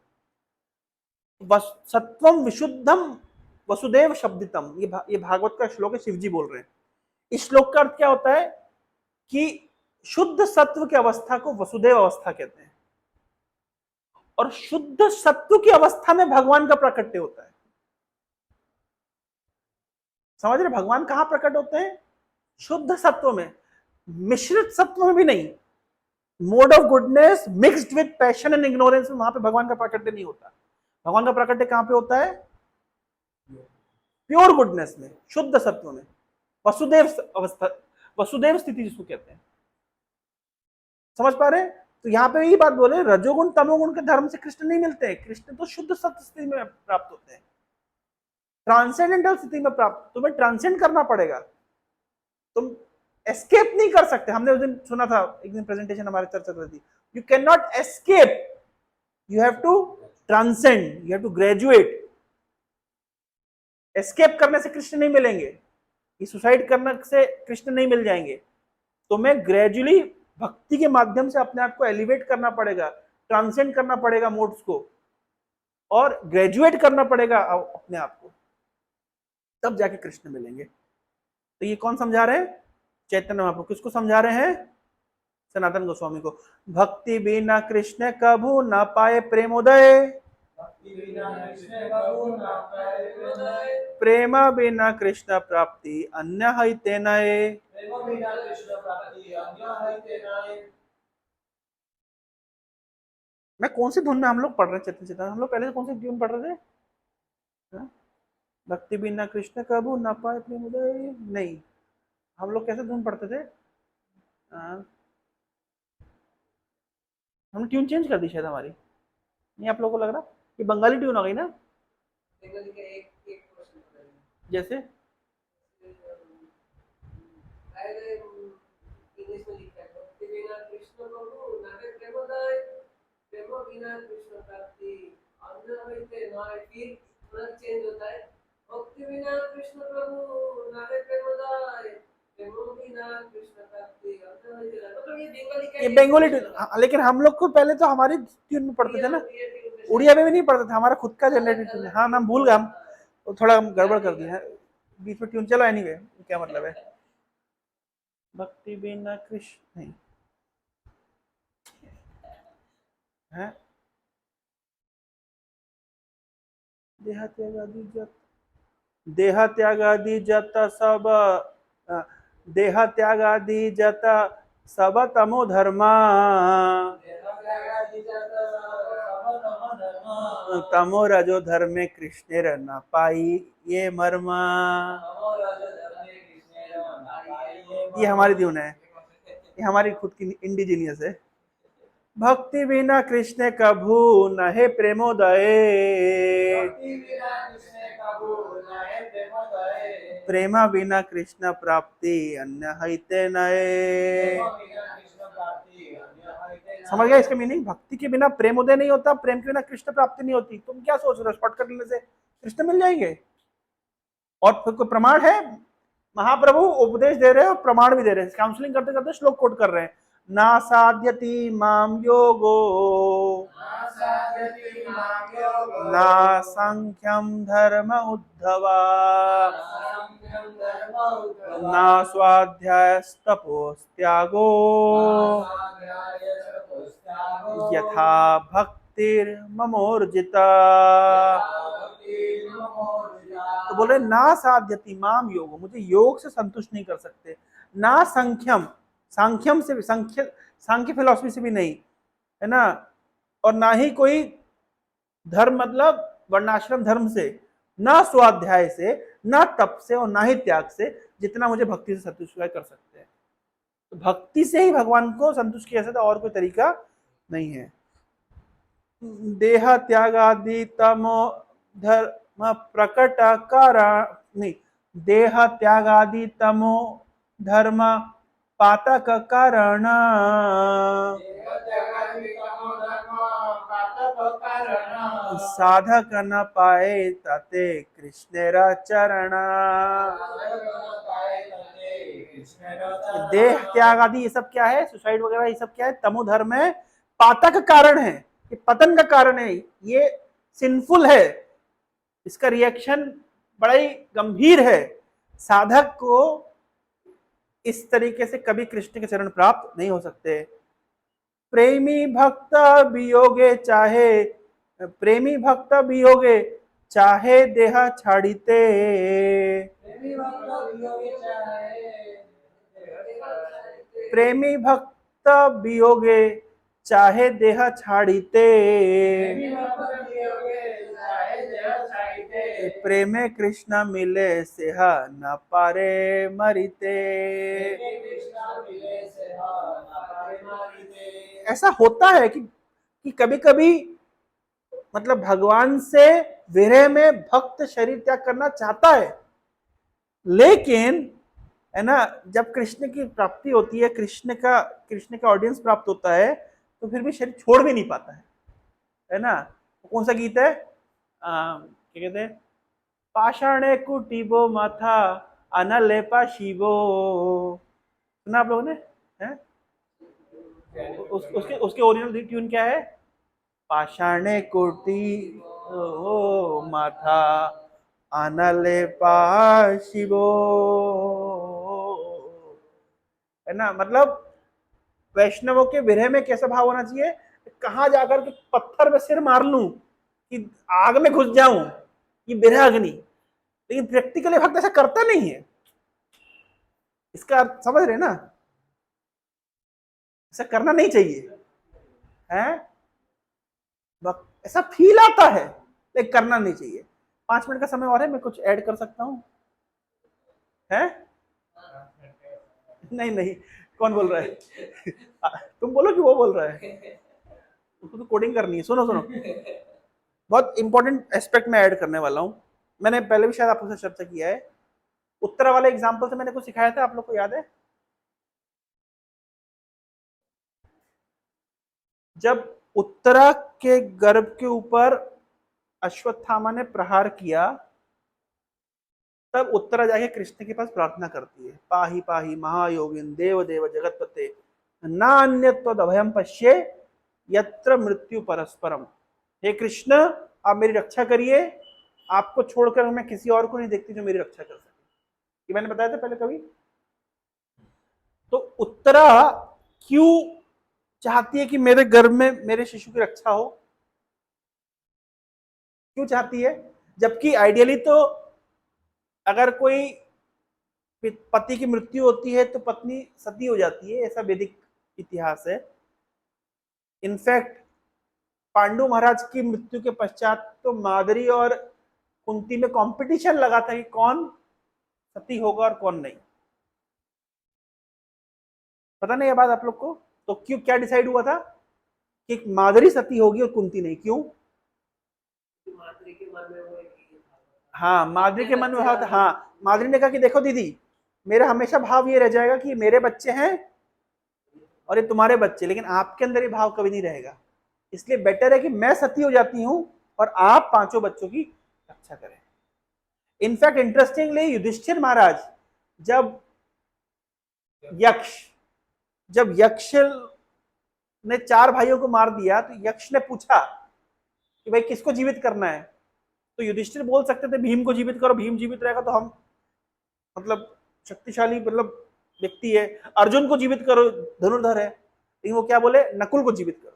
सत्वम विशुद्धम वसुदेव शब्दितम, ये भागवत का श्लोक है, शिवजी बोल रहे हैं। इस श्लोक का अर्थ क्या होता है कि शुद्ध सत्व की अवस्था को वसुदेव अवस्था कहते हैं, और शुद्ध सत्व की अवस्था में भगवान का प्रकट्य होता है। समझ रहे, भगवान कहां प्रकट होते हैं, शुद्ध सत्व में, मिश्रित सत्व में भी नहीं। Mode of goodness mixed with passion and ignorance, वहां पे भगवान का प्रकट्य नहीं होता। भगवान का प्रकट्य कहां पे होता है, प्योर गुडनेस में, शुद्ध सत्व में, वसुदेव अवस्था, वसुदेव स्थिति जिसको कहते हैं। समझ पा रहे हैं? तो यहाँ पे यही बात बोले, रजोगुण तमोगुण के धर्म से कृष्ण नहीं मिलते हैं, कृष्ण तो शुद्ध सत्व स्थिति में प्राप्त होते हैं, ट्रांसेंडेंटल स्थिति में प्राप्त। तुम्हें ट्रांसेंड करना पड़ेगा, तुम एस्केप नहीं कर सकते। हमने उस दिन सुना था, एक दिन प्रेजेंटेशन हमारे चर्चा कर थी, you can not escape, you have to transcend, you have to graduate. Escape करने से कृष्ण नहीं मिलेंगे, ये सुसाइड करने से कृष्ण नहीं मिल जाएंगे। तुम्हें ग्रेजुअली भक्ति के माध्यम से अपने आप को एलिवेट करना पड़ेगा, ट्रांसेंड करना पड़ेगा मोड्स को, और ग्रेजुएट करना पड़ेगा अपने आप को, तब जाके कृष्ण मिलेंगे। तो ये कौन समझा रहे हैं, चैतन्य महाप्रभु। किसको समझा रहे हैं, सनातन गोस्वामी को। भक्ति बिना कृष्ण कभू न पाए प्रेमोदय, प्रेम बिना कृष्ण प्राप्ति अन्य है तेनये। मैं कौन सी धुन में हम लोग पढ़ रहे चेतन चेतन, हम लोग पहले कौन सी धुन पढ़ रहे थे, हाँ? भक्ति बिना कृष्ण कभू न पाए प्रेमोदय, नहीं, हम लोग कैसे धुन पढ़ते थे, हमने ट्यून चेंज कर दी शायद हमारी, नहीं आप लोगों को लग रहा ये बंगाली ट्यून हो गई ना, जैसे चेंज होता है, भक्ति बिना कृष्ण प्रभु नामे प्रेमोदय, प्रेमो बिना कृष्ण प्राप्ति। मतलब ये बंगाली ट्यून, लेकिन हम लोग को पहले तो हमारी ट्यून में पढ़ते थे ना, उड़िया में भी नहीं पढ़ते थे, हमारा खुद का जनरेटेड ट्यून। हाँ नाम भूल गए हम, तो थोड़ा हम गड़बड़ कर दिए बीच में ट्यून। चलो एनीवे, क्या मतलब है, भक्ति बिना कृष्ण नहीं है, देह त्यागादि जत सब, देह त्यागादि जत सब तमो धर्मा, तमो रजो धर्मे कृष्णेर न पाई ये मर्मा। ये हमारी ट्यून है, ये हमारी खुद की इंडिजीनियस है। भक्ति बिना कृष्ण कभू नहे प्रेमोदय, प्रेम बिना कृष्ण प्राप्ति अन्य है नये। समझ गया इसका मीनिंग, भक्ति के बिना प्रेमोदय नहीं होता, प्रेम के बिना कृष्ण प्राप्ति नहीं होती। तुम क्या सोच रहे हो, शॉर्टकट लेने से कृष्ण मिल जाएंगे? और फिर कोई प्रमाण है, महाप्रभु उपदेश दे रहे हैं और प्रमाण भी दे रहे हैं, काउंसलिंग करते करते श्लोक कोट कर रहे हैं, ना साध्यति माम योगो, ना संख्यम धर्म उद्धवा, ना स्वाध्यायस्तपोस्त्यागो, यथा भक्तिर ममोर्जिता। तो बोल रहे ना साध्यति माम योगो, मुझे योग से संतुष्ट नहीं कर सकते, ना संख्यम, सांख्यम से भी, सांख्य फिलॉसफी से भी नहीं है ना, और ना ही कोई धर्म मतलब वर्णाश्रम धर्म से, ना स्वाध्याय से, ना तप से, और ना ही त्याग से, जितना मुझे भक्ति से संतुष्ट कर सकते हैं। तो भक्ति से ही भगवान को संतुष्ट किया जा सकता, और कोई तरीका नहीं है। देह त्यागादि तमो धर्म प्रकट कारण नहीं, देह त्यागादि तमो धर्म पातक कारण साधक न पाए तते कृष्णेरा चरण। देह त्याग आदि ये सब क्या है, सुसाइड वगैरह ये सब क्या है, तमोधर्म है, पातक कारण है, ये पतन का कारण है, ये सिंफुल है, इसका रिएक्शन बड़ा ही गंभीर है। साधक को इस तरीके से कभी कृष्ण के चरण प्राप्त नहीं हो सकते। प्रेमी भक्त वियोगे चाहे, प्रेमी भक्त वियोगे चाहे देह छाड़ीते, प्रेमी भक्त वियोगे चाहे देह छाड़ीते, प्रेमे कृष्ण मिले सेह न पारे मरिते। ऐसा होता है कि कभी कभी मतलब भगवान से विरह में भक्त शरीर त्याग करना चाहता है, लेकिन है ना, जब कृष्ण की प्राप्ति होती है, कृष्ण का ऑडियंस प्राप्त होता है, तो फिर भी शरीर छोड़ भी नहीं पाता है ना। कौन सा गीत है, क्या कहते हैं, पाषाणे कुटीबो माथा अनलेपा शिवो, सुना आप लोगों ने है? उसके ओरिजिनल ट्यून क्या है, पाषाणे कोटि ओ माथा अनलेपा शिवो, है ना। मतलब वैष्णवों के विरह में कैसा भाव होना चाहिए, कहां जाकर के पत्थर में सिर मार लूं कि आग में घुस जाऊं, ये विरह अग्नि। लेकिन प्रैक्टिकली भक्त ऐसा करता नहीं है, इसका अर्थ समझ रहे ना, ऐसा करना नहीं चाहिए है, ऐसा फील आता है लेकिन करना नहीं चाहिए। 5 मिनट का समय और है, मैं कुछ ऐड कर सकता हूं है? नहीं नहीं, कौन बोल रहा है? तुम बोलो कि वो बोल रहा है? उसको तो कोडिंग करनी है। सुनो सुनो, बहुत इंपॉर्टेंट एस्पेक्ट में ऐड करने वाला हूं, मैंने पहले भी शायद आप लोगों से चर्चा किया है। उत्तरा वाले एग्जाम्पल से मैंने कुछ सिखाया था, आप लोग को याद है? जब उत्तरा के गर्भ के ऊपर अश्वत्थामा ने प्रहार किया, तब उत्तरा जाके कृष्ण के पास प्रार्थना करती है, पाही पाही महायोगिन देव देव जगतपते नान्यत्वद अभयम पश्ये यत्र मृत्यु परस्परम। हे कृष्ण, आप मेरी रक्षा करिए, आपको छोड़कर मैं किसी और को नहीं देखती जो मेरी रक्षा कर सके। ये मैंने बताया था पहले कभी। तो उत्तरा क्यों चाहती है कि मेरे गर्भ में मेरे शिशु की रक्षा हो, क्यों चाहती है? जबकि आइडियली तो अगर कोई पति की मृत्यु होती है तो पत्नी सती हो जाती है, ऐसा वैदिक इतिहास है। इनफैक्ट पांडु महाराज की मृत्यु के पश्चात तो मादरी और कुंती में कंपटीशन लगा था कि कौन सती होगा और कौन नहीं। पता नहीं ये बात आप लोग को? तो क्यों, क्या डिसाइड हुआ था कि मादरी सती होगी और कुंती नहीं? क्यों? हाँ, मादरी के मन में भाव था। हाँ, मादरी ने कहा कि देखो दीदी, मेरा हमेशा भाव ये रह जाएगा कि मेरे बच्चे हैं और ये तुम्हारे बच्चे, लेकिन आपके अंदर ये भाव कभी नहीं रहेगा, इसलिए बेटर है कि मैं सती हो जाती हूं और आप 5 बच्चों की रक्षा करें। इनफैक्ट इंटरेस्टिंगली युधिष्ठिर महाराज जब यक्ष ने 4 भाइयों को मार दिया, तो यक्ष ने पूछा कि भाई किसको जीवित करना है? तो युधिष्ठिर बोल सकते थे भीम को जीवित करो, भीम जीवित रहेगा तो हम मतलब शक्तिशाली मतलब व्यक्ति है। अर्जुन को जीवित करो, धनुर्धर है। लेकिन वो क्या बोले, नकुल को जीवित करो।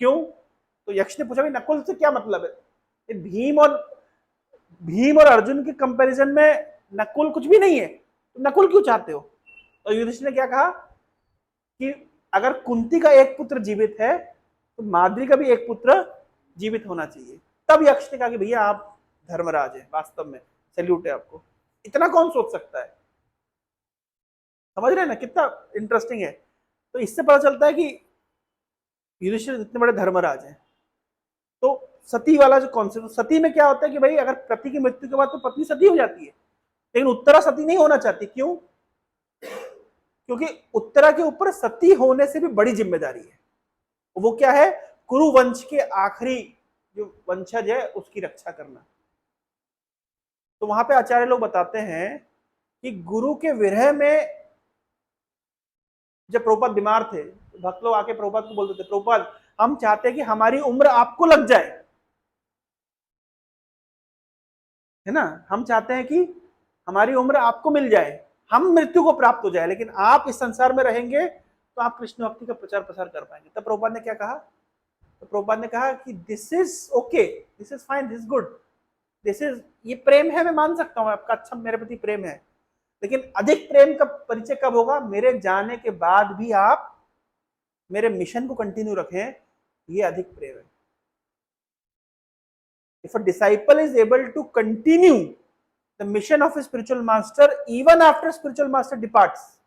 क्यों? तो यक्ष ने पूछा भाई नकुल से क्या मतलब है? भीम और अर्जुन के कंपैरिजन में नकुल कुछ भी नहीं है, तो नकुल क्यों चाहते हो? तो युधिष्ठिर ने क्या कहा कि अगर कुंती का एक पुत्र जीवित है तो माद्री का भी एक पुत्र जीवित होना चाहिए। तब यक्ष ने कहा कि भैया आप धर्मराज हैं, वास्तव में सैल्यूट है आपको। इतना कौन सोच सकता है? समझ रहे हैं ना कितना इंटरेस्टिंग है। तो इससे पता चलता है कि युधिष्ठिर इतने बड़े धर्मराज हैं। तो सती वाला जो कॉन्सेप्ट, सती में क्या होता है कि भाई अगर पति की मृत्यु के बाद तो पत्नी सती हो जाती है, लेकिन उत्तरा सती नहीं होना चाहती। क्यों? क्योंकि उत्तरा के ऊपर सती होने से भी बड़ी जिम्मेदारी है। वो क्या है? कुरु वंश के आखिरी जो वंशज है उसकी रक्षा करना। तो वहां पे आचार्य लोग बताते हैं कि गुरु के विरह में जब प्रभुपाद बीमार थे, भक्त लोग आके प्रभुपाद को बोलते थे, प्रभुपाद हम चाहते हैं कि हमारी उम्र आपको लग जाए, है ना, हम चाहते हैं कि हमारी उम्र आपको मिल जाए, हम मृत्यु को प्राप्त हो जाए, लेकिन आप इस संसार में रहेंगे तो आप कृष्ण भक्ति का प्रचार प्रसार कर पाएंगे। तब प्रभुपाद ने क्या कहा? तो प्रभुपाद ने कहा कि this is okay, this is fine, this is good, this is, ये प्रेम है, मैं मान सकता हूं आपका अच्छा मेरे प्रति प्रेम है, लेकिन अधिक प्रेम का परिचय कब होगा? मेरे जाने के बाद भी आप मेरे मिशन को कंटिन्यू रखें, ये अधिक प्रेम है। If a disciple is able to continue the mission of a spiritual master even after spiritual master departs,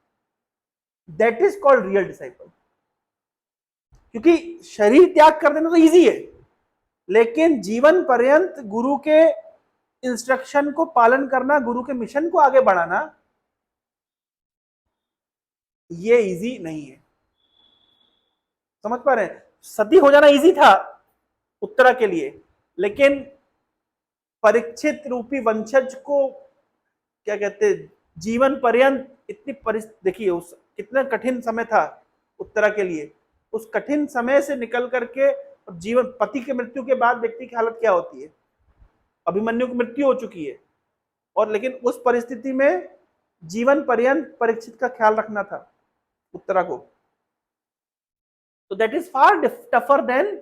that is called real disciple. क्योंकि शरीर त्याग कर देना तो इजी है, लेकिन जीवन पर्यंत गुरु के इंस्ट्रक्शन को पालन करना, गुरु के मिशन को आगे बढ़ाना, ये इजी नहीं है। समझ पा रहे हैं? सती हो जाना इजी था उत्तरा के लिए, लेकिन परीक्षित रूपी वंशज को क्या कहते, जीवन पर्यंत इतनी देखिए उस कितना कठिन समय था उत्तरा के लिए, उस कठिन समय से निकल करके जीवन, पति की मृत्यु के बाद व्यक्ति की हालत क्या होती है? अभिमन्यु की मृत्यु हो चुकी है, और लेकिन उस परिस्थिति में जीवन पर्यंत परीक्षित का ख्याल रखना था उत्तरा को। तो that is far tougher than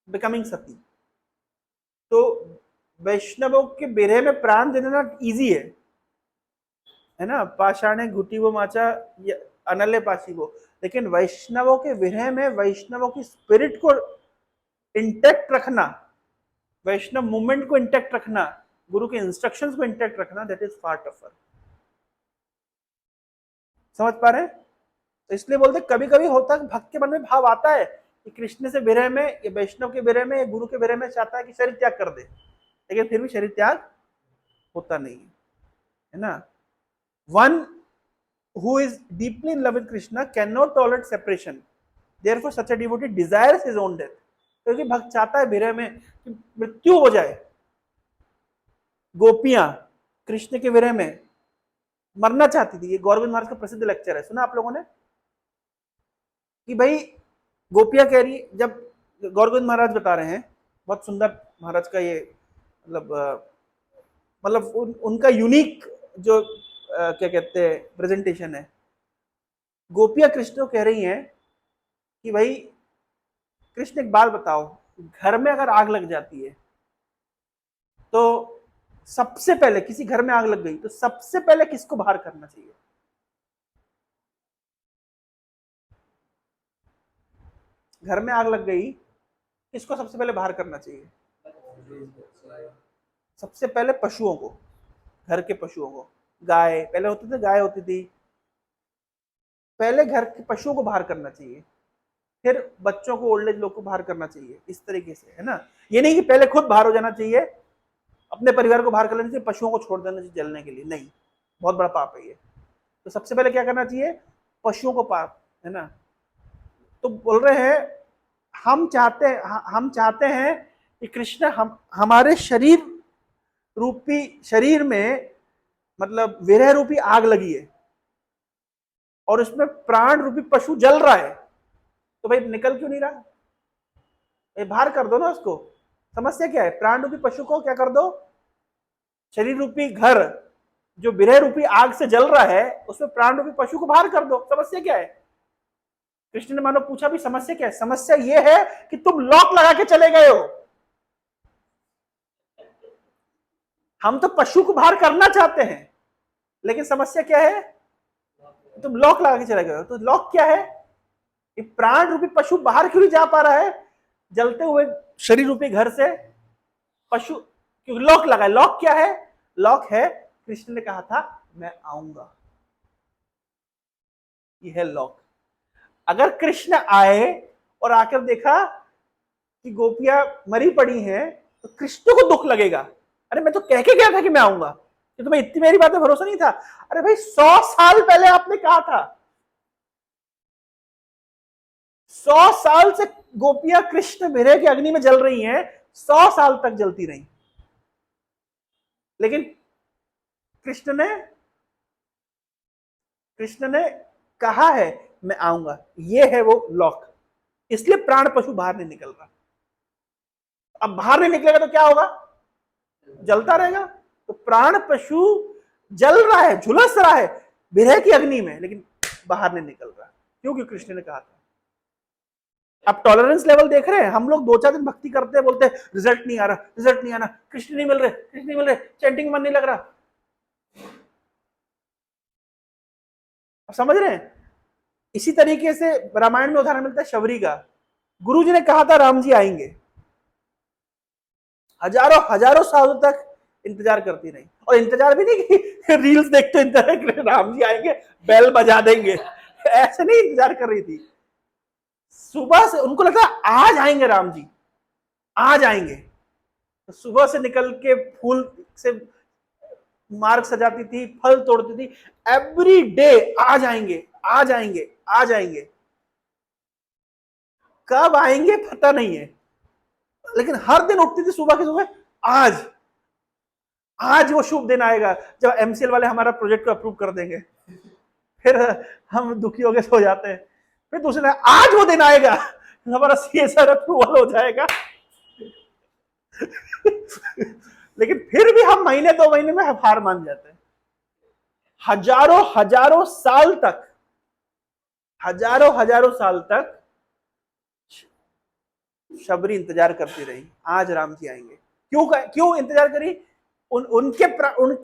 becoming sati. तो वैष्णवों के विरह में प्राण देना इजी है ना, पाषाणे घुटी वो माचा अनल्य पाशी वो, लेकिन वैष्णवों के विरह में वैष्णवों की स्पिरिट को इंटैक्ट रखना, वैष्णव मूवमेंट को इंटैक्ट रखना, गुरु के इंस्ट्रक्शंस को इंटैक्ट रखना, दैट इज फार टफर। समझ पा रहे हैं? तो इसलिए बोलते कभी कभी होता है भक्त के मन में भाव आता है कि कृष्ण से विरह में या वैष्णव के विरह में या गुरु के विरह में चाहता है कि शरीर त्याग कर दे, लेकिन फिर भी शरीर त्याग होता नहीं है ना। One who is deeply in love with Krishna cannot tolerate separation, therefore such a devotee desires his own death। क्योंकि भक्त चाहता है विरह में कि मृत्यु हो जाए। गोपियां कृष्ण के विरह में मरना चाहती थी। ये गौरविंद महाराज का प्रसिद्ध लेक्चर है, सुना आप लोगों ने? कि भाई गोपियां कह रही, जब गौरविंद महाराज बता रहे हैं, बहुत सुंदर महाराज का ये मतलब उनका यूनिक जो क्या कहते हैं प्रेजेंटेशन है। गोपियां कृष्ण को कह रही हैं कि भाई कृष्ण एक बात बताओ, घर में अगर आग लग जाती है तो सबसे पहले, किसी घर में आग लग गई तो सबसे पहले किसको बाहर करना चाहिए? घर में आग लग गई, किसको सबसे पहले बाहर करना चाहिए? सबसे पहले पशुओं को, घर के पशुओं को। गाय पहले होती थी, गाय होती थी, पहले घर के पशुओं को बाहर करना चाहिए, फिर बच्चों को, ओल्ड एज लोग को बाहर करना चाहिए, इस तरीके से, है ना। ये नहीं कि पहले खुद बाहर हो जाना चाहिए, अपने परिवार को बाहर कर लेना चाहिए, पशुओं को छोड़ देना चाहिए जलने के लिए, नहीं, बहुत बड़ा पाप है ये। तो सबसे पहले क्या करना चाहिए? पशुओं को पाप, है ना। तो बोल रहे हैं हम चाहते हैं कि कृष्ण हमारे शरीर में मतलब विरह रूपी आग लगी है और उसमें प्राण रूपी पशु जल रहा है, तो भाई निकल क्यों नहीं रहा? भाई बाहर कर दो ना उसको। समस्या क्या है? प्राण रूपी पशु को क्या कर दो? शरीर रूपी घर जो विरह रूपी आग से जल रहा है उसमें प्राण रूपी पशु को बाहर कर दो। समस्या क्या है? कृष्ण ने मानो पूछा भी समस्या क्या है? समस्या यह है कि तुम लॉक लगा के चले गए हो। हम तो पशु को बाहर करना चाहते हैं, लेकिन समस्या क्या है? तुम लॉक लगा के चले गए हो। तो लॉक क्या है? कि प्राण रूपी पशु बाहर क्यों नहीं जा पा रहा है जलते हुए शरीर रूपी घर से? पशु क्योंकि लॉक लगा है। लॉक क्या है? लॉक है कृष्ण ने कहा था मैं आऊंगा, ये है लॉक। अगर कृष्ण आए और आकर देखा कि गोपियां मरी पड़ी हैं तो कृष्ण को दुख लगेगा। अरे मैं तो कह के गया था कि मैं आऊंगा, कि तुम्हें इतनी मेरी बात में भरोसा नहीं था। अरे भाई 100 साल पहले आपने कहा था, 100 साल से गोपियां कृष्ण विरह की अग्नि में जल रही हैं, 100 साल तक जलती रही, लेकिन कृष्ण ने कहा है मैं आऊंगा। ये है वो लॉक, इसलिए प्राण पशु बाहर नहीं निकल रहा। अब बाहर नहीं निकलेगा तो क्या होगा, जलता रहेगा। तो प्राण पशु जल रहा है, झुलस रहा है विरह की अग्नि में, लेकिन बाहर नहीं निकल रहा, क्योंकि कृष्ण ने कहा था। अब टॉलरेंस लेवल देख रहे हैं हम लोग, 2-4 दिन भक्ति करते हैं, बोलते हैं रिजल्ट नहीं आ रहा, रिजल्ट नहीं आना, कृष्ण नहीं मिल रहे, कृष्ण नहीं मिल रहे, चैंटिंग मन नहीं लग रहा। अब समझ रहे हैं? इसी तरीके से रामायण में उदाहरण मिलता है शबरी का। गुरु जी ने कहा था राम जी आएंगे, हजारों हजारों सालों तक इंतजार करती रही, और इंतजार भी नहीं कि रील्स देखते इंतजार राम जी आएंगे बेल बजा देंगे, ऐसे नहीं इंतजार कर रही थी। सुबह से उनको लगा आज आएंगे राम जी, आज आएंगे, तो सुबह से निकल के फूल से मार्ग सजाती थी, फल तोड़ती थी, एवरी डे आज आएंगे, आज आएंगे, आज आएंगे। कब आएंगे पता नहीं है, लेकिन हर दिन उठती थी सुबह के सुबह, आज आज वो शुभ दिन आएगा जब एमसीएल वाले हमारा प्रोजेक्ट को अप्रूव कर देंगे। फिर हम दुखी होकर सो जाते हैं, फिर दूसरे दिन आज वो दिन आएगा हमारा सीएसआर अप्रूवल हो जाएगा। लेकिन फिर भी हम महीने 2 महीने में हार मान जाते हैं। हजारों हजारों साल तक, हजारों हजारों साल तक शबरी इंतजार करती रही, आज राम जी आएंगे। क्यों इंतजार करी? उनके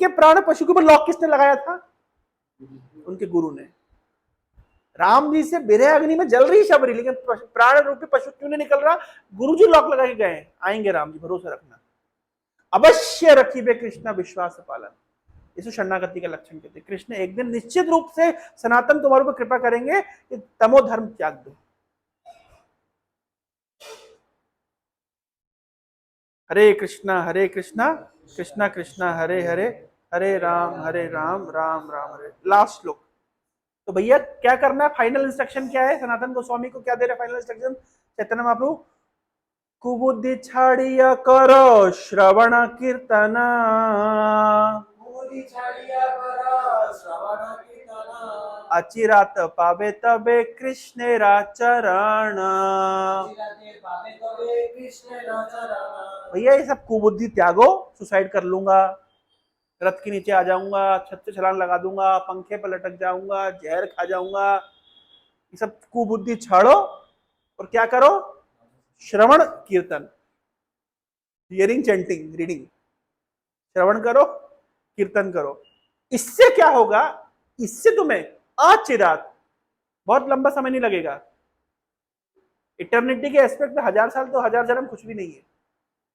प्राण पशु के ऊपर लॉक किसने लगाया था? उनके गुरु ने। राम जी से विरह अग्नि में जल रही शबरी, लेकिन प्राण रूपी पशु क्यों नहीं निकल रहा? गुरु जी लॉक लगा के गए, आएंगे राम जी, भरोसा रखना, अवश्य रखिबे कृष्णा विश्वास पालन। इसे शरणागति का लक्षण कहते हैं। कृष्ण एक दिन निश्चित रूप से सनातन तुम्हारे ऊपर कृपा करेंगे कि तमो धर्म त्याग दो। हरे कृष्णा कृष्णा कृष्णा हरे हरे, हरे राम राम राम हरे। लास्ट श्लोक। तो भैया क्या करना है, फाइनल इंस्ट्रक्शन क्या है? सनातन गोस्वामी को क्या दे रहे फाइनल इंस्ट्रक्शन चैतन्य महाप्रभु? कुबुद्धि छाड़िया करो श्रवण कीर्तन, अचिरात पावे तबे कृष्णेरा चरण। भैया ये सब कुबुद्धि त्यागो, सुसाइड कर लूंगा, रथ के नीचे आ जाऊंगा, छत से छलांग लगा दूंगा, पंखे पर लटक जाऊंगा, जहर खा जाऊंगा, ये सब कुबुद्धि छाड़ो और क्या करो? श्रवण कीर्तन, हियरिंग, चैंटिंग, रीडिंग, श्रवण करो, कीर्तन करो। इससे क्या होगा? इससे तुम्हें अचिरात, बहुत लंबा समय नहीं लगेगा, इटर्निटी के एस्पेक्ट में 1000 साल तो 1000 जन्म कुछ भी नहीं है।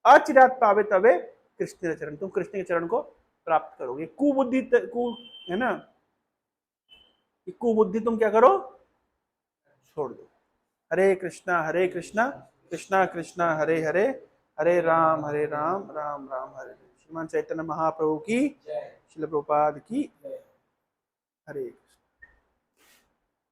अचिरात पावे तबे कृष्ण चरण, तुम कृष्ण के चरण को प्राप्त करोगे। कुबुद्धि है ना, कुबुद्धि तुम क्या करो? छोड़ दो। हरे कृष्णा कृष्णा कृष्णा हरे हरे, हरे राम राम राम हरे हरे। श्रीमान चैतन्य महाप्रभु की, श्रील प्रभुपाद की, हरे।